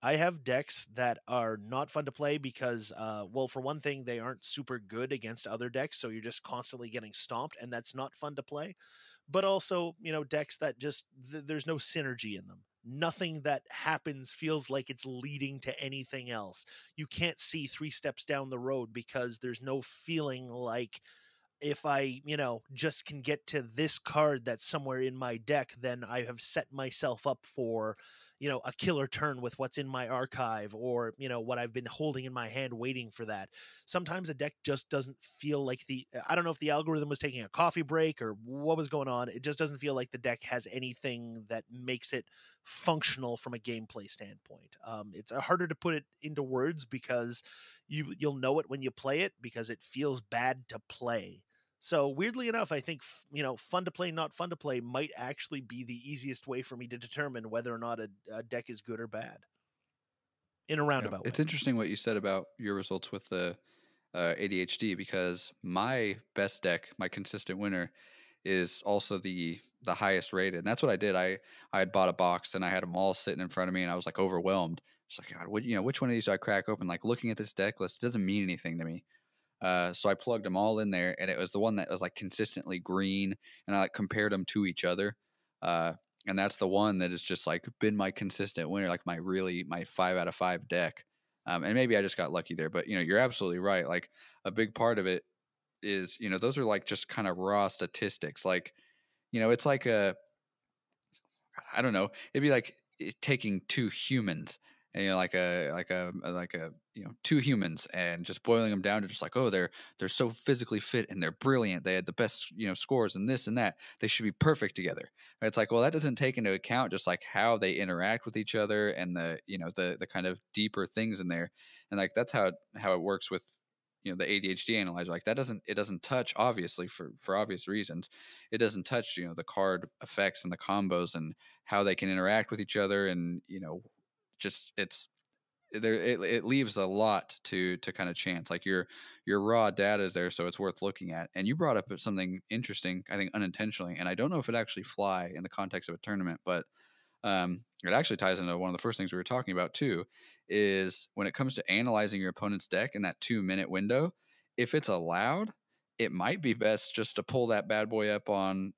B: I have decks that are not fun to play because, well, for one thing, they aren't super good against other decks, so you're just constantly getting stomped, and that's not fun to play. But also, decks that just there's no synergy in them. nothing that happens feels like it's leading to anything else. You can't see 3 steps down the road because there's no feeling like, if I, just can get to this card that's somewhere in my deck, then I have set myself up for, a killer turn with what's in my archive, or, what I've been holding in my hand waiting for that. Sometimes a deck just doesn't feel like I don't know if the algorithm was taking a coffee break or what was going on. It just doesn't feel like the deck has anything that makes it functional from a gameplay standpoint. It's harder to put it into words because you'll know it when you play it, because it feels bad to play. So weirdly enough, I think fun to play, not fun to play might actually be the easiest way for me to determine whether or not a deck is good or bad, in a
A: Yeah,
B: roundabout way.
A: it's interesting what you said about your results with the ADHD, because my best deck, my consistent winner, is also the highest rated. And that's what I did. I had bought a box and I had them all sitting in front of me, and I was like overwhelmed. Just like, God, which one of these do I crack open? Like, looking at this deck list doesn't mean anything to me. So I plugged them all in there, and it was the one that was like consistently green, and I like compared them to each other. Uh, and that's the one that has just like been my consistent winner, like my 5 out of 5 deck. And maybe I just got lucky there, but you're absolutely right. Like, a big part of it is, those are like just kind of raw statistics. Like, it's like I don't know. It'd be like taking two humans, and like a two humans, and just boiling them down to just like, oh, they're so physically fit and they're brilliant. They had the best scores and this and that. They should be perfect together. And it's like, well, that doesn't take into account just like how they interact with each other, and the kind of deeper things in there. And like, that's how it works with the ADHD analyzer. Like, it doesn't touch, obviously, for obvious reasons. It doesn't touch the card effects and the combos and how they can interact with each other, and just it's there. It leaves a lot to kind of chance. Like, your raw data is there, so it's worth looking at. And you brought up something interesting, I think unintentionally, and I don't know if it actually fly in the context of a tournament, but it actually ties into one of the first things we were talking about too, is when it comes to analyzing your opponent's deck in that 2-minute window. If it's allowed, it might be best just to pull that bad boy up on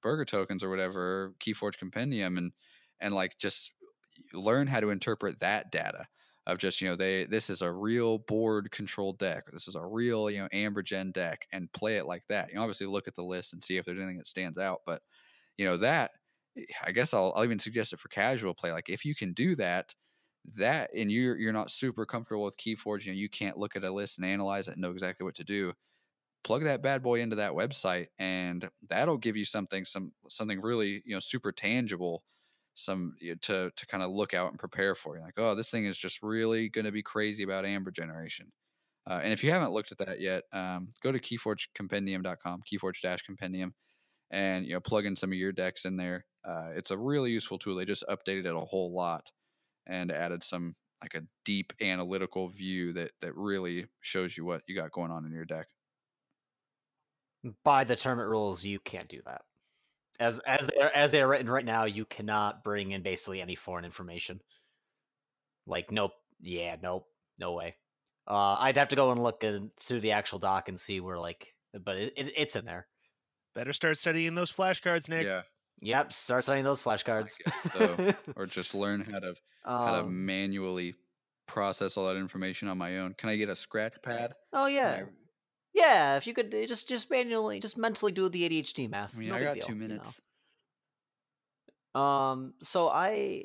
A: Burger Tokens or whatever, Keyforge Compendium, and like just learn how to interpret that data of just this is a real board controlled deck, or this is a real Ambergen deck, and play it like that. Obviously look at the list and see if there's anything that stands out, but that, I guess I'll even suggest it for casual play. Like, if you can do that, and you're not super comfortable with Keyforge, you can't look at a list and analyze it and know exactly what to do. Plug that bad boy into that website, and that'll give you something really super tangible, to kind of look out and prepare for. You like, oh, this thing is just really going to be crazy about Amber generation. And if you haven't looked at that yet, go to keyforgecompendium.com, keyforge-compendium, and plug in some of your decks in there. It's a really useful tool. They just updated it a whole lot and added some like a deep analytical view that really shows you what you got going on in your deck.
C: By the tournament rules, you can't do that. As they are written right now, you cannot bring in basically any foreign information. Like, nope, nope, no way. I'd have to go and look through the actual doc and see where, like, but it's in there.
B: Better start studying those flashcards, Nick.
A: Yeah.
C: Yep, start studying those flashcards.
A: So, or just learn how to manually process all that information on my own. Can I get a scratch pad?
C: Oh yeah. Yeah, if you could just manually, just mentally do the ADHD math.
A: I mean,
C: no
A: I
C: big
A: got
C: deal,
A: 2 minutes.
C: So I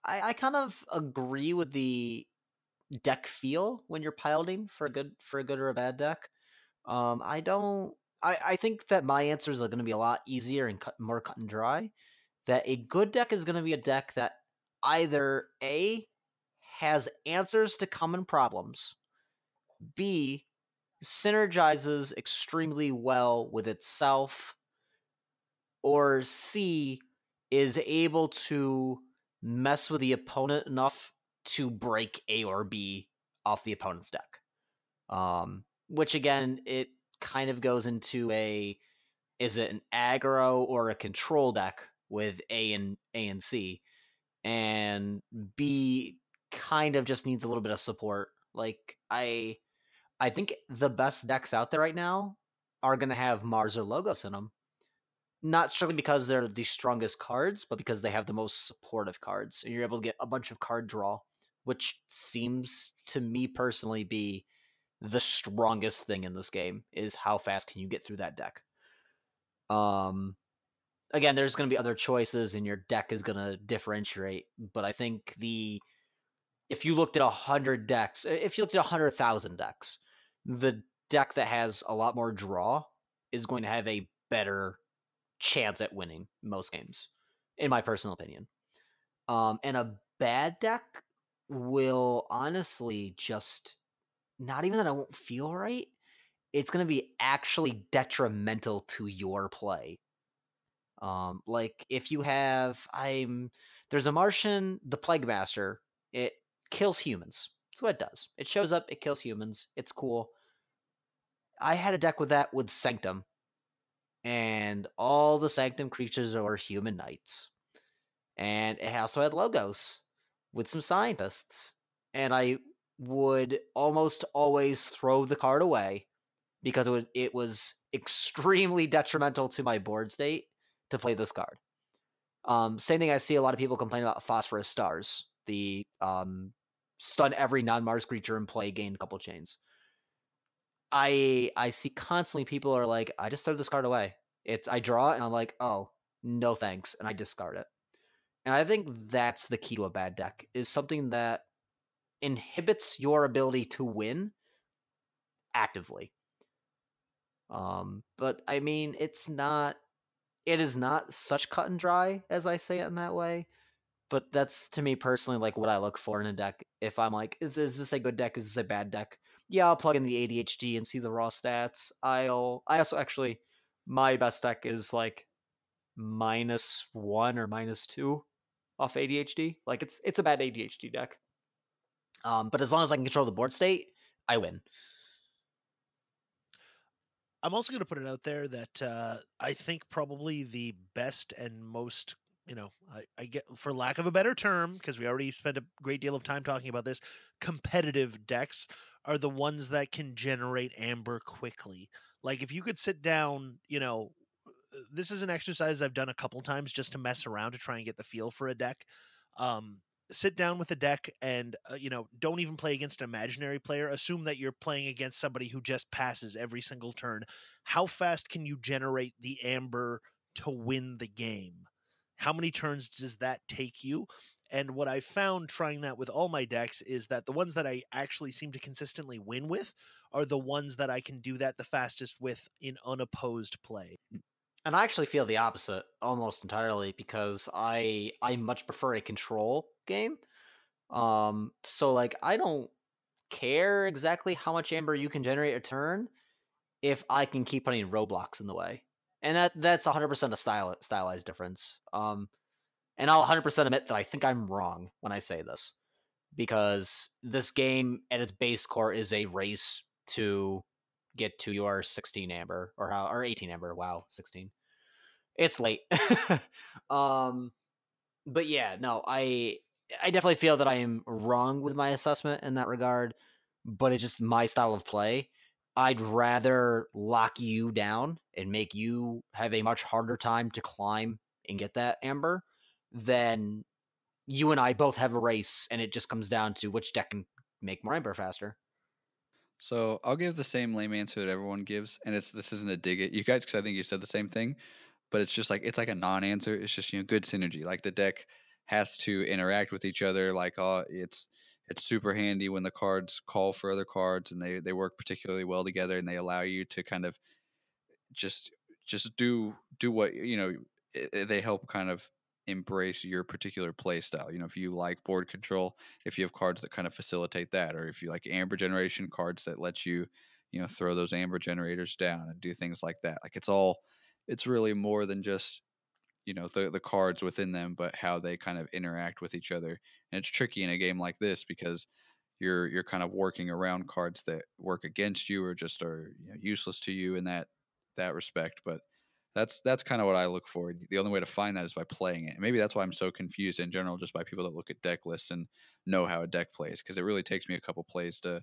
C: kind of agree with the deck feel when you're piloting for a good or a bad deck. I think that my answers are going to be a lot easier and more cut and dry. That a good deck is going to be a deck that either A, has answers to common problems, B, synergizes extremely well with itself, or C, is able to mess with the opponent enough to break A or B off the opponent's deck. Which again, it kind of goes into is it an aggro or a control deck with A and C, and B kind of just needs a little bit of support. Like, I think the best decks out there right now are going to have Mars or Logos in them. not strictly because they're the strongest cards, but because they have the most supportive cards, and you're able to get a bunch of card draw, which seems to me personally be the strongest thing in this game. Is how fast can you get through that deck? Again, there's going to be other choices, and your deck is going to differentiate. But I think if you looked at 100 decks, if you looked at 100,000 decks, the deck that has a lot more draw is going to have a better chance at winning most games, in my personal opinion. And a bad deck will honestly just, not even that I won't feel right, it's going to be actually detrimental to your play. Like if you have, there's a Martian, the Plague Master. It kills humans. That's what it does. It shows up, it kills humans. It's cool. I had a deck with that with Sanctum, and all the Sanctum creatures are human knights. And it also had logos with some scientists. And I would almost always throw the card away because it was extremely detrimental to my board state to play this card. Same thing I see a lot of people complain about Phosphorus Stars. The stun every non-Mars creature in play, gain a couple chains. I see constantly people are like, I just throw this card away. I draw it and I'm like, oh, no thanks, and I discard it. And I think that's the key to a bad deck, is something that inhibits your ability to win actively. But I mean, it is not such cut and dry as I say it in that way. But that's, to me personally, like what I look for in a deck. If I'm like, is this a good deck? Is this a bad deck? Yeah, I'll plug in the ADHD and see the raw stats. I also actually, my best deck is like -1 or -2 off ADHD. Like it's a bad ADHD deck. But as long as I can control the board state, I win.
B: I'm also going to put it out there that I think probably the best and most, I get, for lack of a better term, because we already spent a great deal of time talking about this, competitive decks are the ones that can generate amber quickly. Like if you could sit down, this is an exercise I've done a couple times just to mess around to try and get the feel for a deck. Um, Sit down with a deck and don't even play against an imaginary player. Assume that you're playing against somebody who just passes every single turn. How fast can you generate the amber to win the game? How many turns does that take you? And what I found trying that with all my decks is that the ones that I actually seem to consistently win with are the ones that I can do that the fastest with in unopposed play.
C: And I actually feel the opposite almost entirely, because I much prefer a control game. So like I don't care exactly how much amber you can generate a turn if I can keep putting roadblocks in the way. And that's 100% a stylized difference. And I'll 100% admit that I think I'm wrong when I say this, because this game at its base core is a race to get to your 16 amber or 18 amber. Wow, 16. It's late. um but yeah, no, I definitely feel that I am wrong with my assessment in that regard, but it's just my style of play. I'd rather lock you down and make you have a much harder time to climb and get that amber than you and I both have a race and it just comes down to which deck can make more amber faster.
A: So I'll give the same lame answer that everyone gives, and this isn't a dig at you guys because I think you said the same thing, but it's like a non-answer. It's just good synergy. Like the deck has to interact with each other. Like it's super handy when the cards call for other cards, and they work particularly well together, and they allow you to kind of just do what they help kind of embrace your particular play style. If you like board control, if you have cards that kind of facilitate that, or if you like amber generation, cards that let you throw those amber generators down and do things like that. Like it's really more than just the cards within them, but how they kind of interact with each other. And it's tricky in a game like this because you're kind of working around cards that work against you or just are useless to you in that respect. But that's kind of what I look for. The only way to find that is by playing it. And maybe that's why I'm so confused in general, just by people that look at deck lists and know how a deck plays, because it really takes me a couple plays to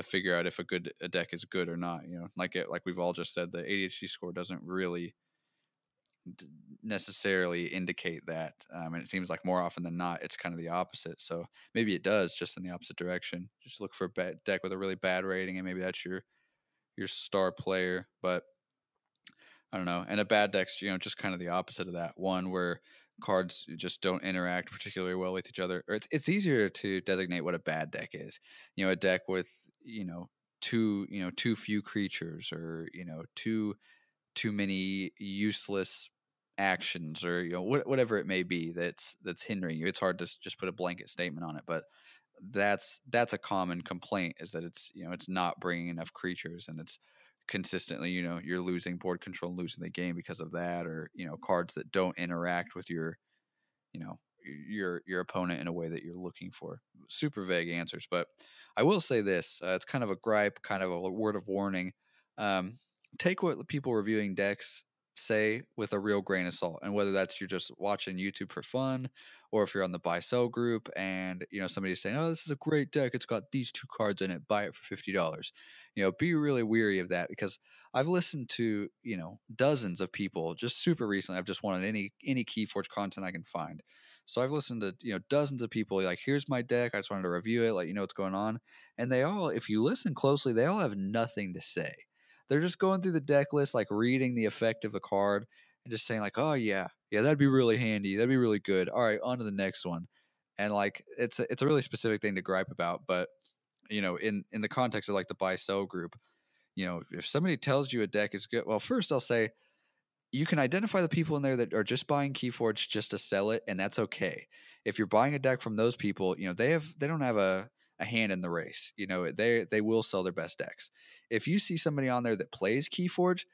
A: figure out if a deck is good or not. Like we've all just said, the ADHD score doesn't really necessarily indicate that. And it seems like more often than not, it's kind of the opposite. So maybe it does, just in the opposite direction. Just look for a deck with a really bad rating, and maybe that's your star player. But I don't know. And a bad deck's, just kind of the opposite of that. One where cards just don't interact particularly well with each other. Or it's easier to designate what a bad deck is. A deck with, too few creatures, or, too many useless actions, or, whatever it may be that's hindering you. It's hard to just put a blanket statement on it, but that's a common complaint, is that it's not bringing enough creatures, and it's consistently, you're losing board control, losing the game because of that, or cards that don't interact with you know your opponent in a way that you're looking for. Super vague answers, but I will say this: it's kind of a gripe, kind of a word of warning. Um, Take what people reviewing decks say with a real grain of salt, and whether that's you're just watching YouTube for fun, or if you're on the buy sell group and somebody's saying, "Oh, this is a great deck. It's got these 2 cards in it. Buy it for $50." Be really weary of that, because I've listened to dozens of people just super recently. I've just wanted any Keyforge content I can find. So I've listened to dozens of people like, "Here's my deck. I just wanted to review it, let you know what's going on." And they all, if you listen closely, they all have nothing to say. They're just going through the deck list, like reading the effect of a card and just saying like, "Oh yeah, yeah, that'd be really handy. That'd be really good. All right, on to the next one." And like it's a really specific thing to gripe about, but in the context of like the buy sell group, if somebody tells you a deck is good, well, first I'll say you can identify the people in there that are just buying Keyforge just to sell it, and that's okay. If you're buying a deck from those people, they don't have a hand in the race. They will sell their best decks. If you see somebody on there that plays Keyforge,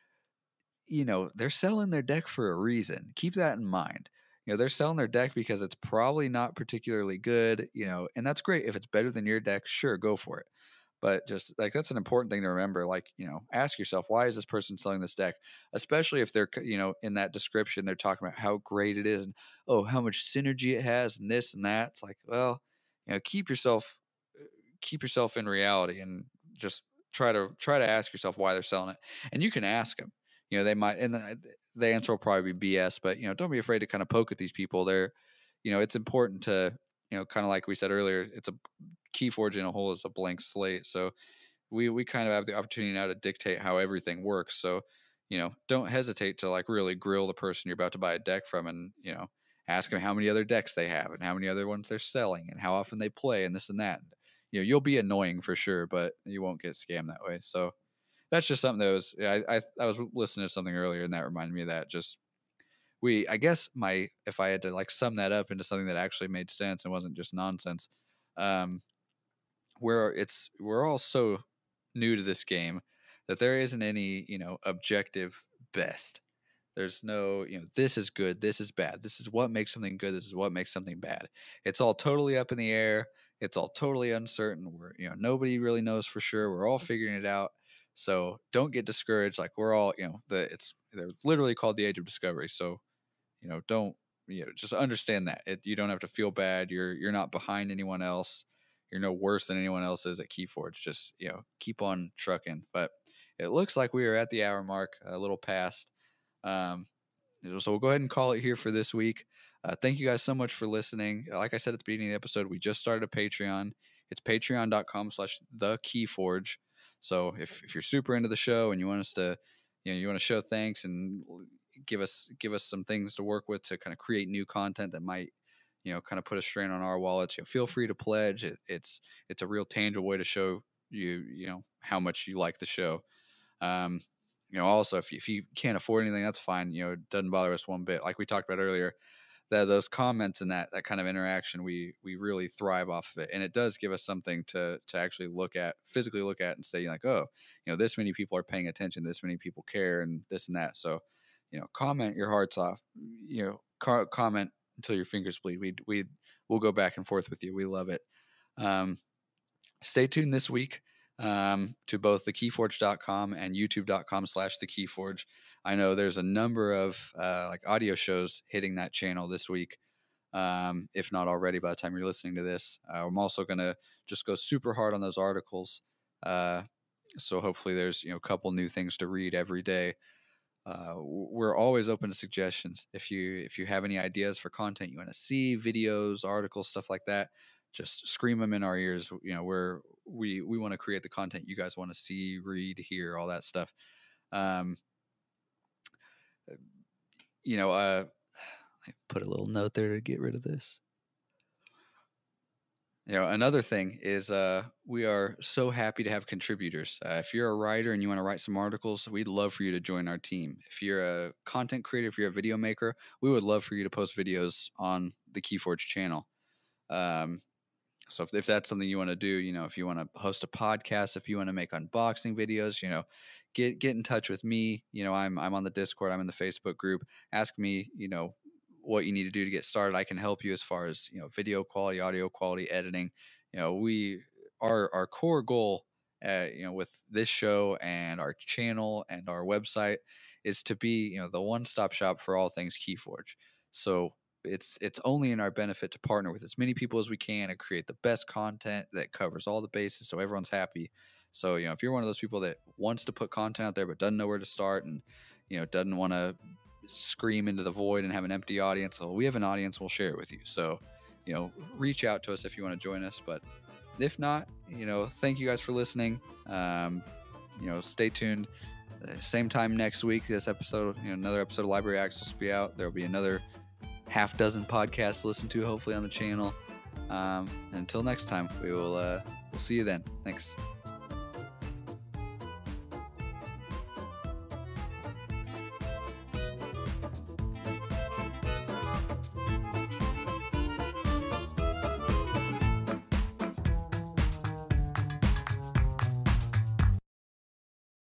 A: they're selling their deck for a reason. Keep that in mind. They're selling their deck because it's probably not particularly good, and that's great. If it's better than your deck, sure, go for it. But just like, that's an important thing to remember. Like, ask yourself, why is this person selling this deck? Especially if they're, in that description, they're talking about how great it is and, oh, how much synergy it has and this and that. It's like, well, keep yourself in reality, and just try to ask yourself why they're selling it. And you can ask them. They might, and the answer will probably be BS, but don't be afraid to kind of poke at these people. They're, it's important to, kind of like we said earlier, it's a Keyforge in a whole is a blank slate. So we kind of have the opportunity now to dictate how everything works. So, don't hesitate to like really grill the person you're about to buy a deck from, and, ask them how many other decks they have and how many other ones they're selling and how often they play and this and that. You'll be annoying for sure, but you won't get scammed that way. So that's just something that was, yeah, I was listening to something earlier, and that reminded me of that. Just I guess if I had to like sum that up into something that actually made sense and wasn't just nonsense, um, we're all so new to this game that there isn't any, objective best. There's no, this is good, this is bad, this is what makes something good, this is what makes something bad. It's all totally up in the air. It's all totally uncertain. We're, nobody really knows for sure. We're all figuring it out. So don't get discouraged. Like, we're all, they're literally called the age of discovery. So, don't, just understand that you don't have to feel bad. You're not behind anyone else. You're no worse than anyone else is at Keyforge. Just, keep on trucking. But it looks like we are at the hour mark, a little past. Um, so we'll go ahead and call it here for this week. Thank you guys so much for listening. Like I said at the beginning of the episode, we just started a Patreon. It's patreon.com/thekeyforge. So if you're super into the show and you want us to, you want to show thanks and give us some things to work with to kind of create new content that might, kind of put a strain on our wallets, feel free to pledge. It's a real tangible way to show you how much you like the show. Um, also, if you can't afford anything, that's fine. It doesn't bother us one bit. Like we talked about earlier, that those comments and that kind of interaction, we really thrive off of it. And it does give us something to actually physically look at and say like, oh, this many people are paying attention, this many people care, and this and that. So, comment your hearts off, comment until your fingers bleed. We'll go back and forth with you. We love it. Stay tuned this week to both thekeyforge.com and youtube.com/thekeyforge. I know there's a number of like audio shows hitting that channel this week, if not already by the time you're listening to this. I'm also going to just go super hard on those articles. So hopefully there's, a couple new things to read every day. we're always open to suggestions. If you have any ideas for content you want to see, videos, articles, stuff like that, just scream them in our ears. You know, we want to create the content you guys want to see, read, hear, all that stuff. You know, I put a little note there to get rid of this. You know, another thing is we are so happy to have contributors. If you're a writer and you want to write some articles, we'd love for you to join our team. If you're a content creator, if you're a video maker, we would love for you to post videos on the Keyforge channel. So if that's something you want to do, you know, if you want to host a podcast, if you want to make unboxing videos, you know, get in touch with me. You know, I'm on the Discord, I'm in the Facebook group. Ask me, you know, what you need to do to get started. I can help you as far as, you know, video quality, audio quality, editing. You know, our core goal, you know, with this show and our channel and our website is to be, you know, the one-stop shop for all things Keyforge. So it's only in our benefit to partner with as many people as we can and create the best content that covers all the bases so everyone's happy. So, you know, if you're one of those people that wants to put content out there but doesn't know where to start and, you know, doesn't want to scream into the void and have an empty audience, well, we have an audience, we'll share it with you. So, you know, reach out to us if you want to join us. But if not, you know, thank you guys for listening. You know, stay tuned. Same time next week, this episode, you know, another episode of Library Access will be out. There'll be another half dozen podcasts to listen to, hopefully on the channel. Until next time, we'll see you then. Thanks.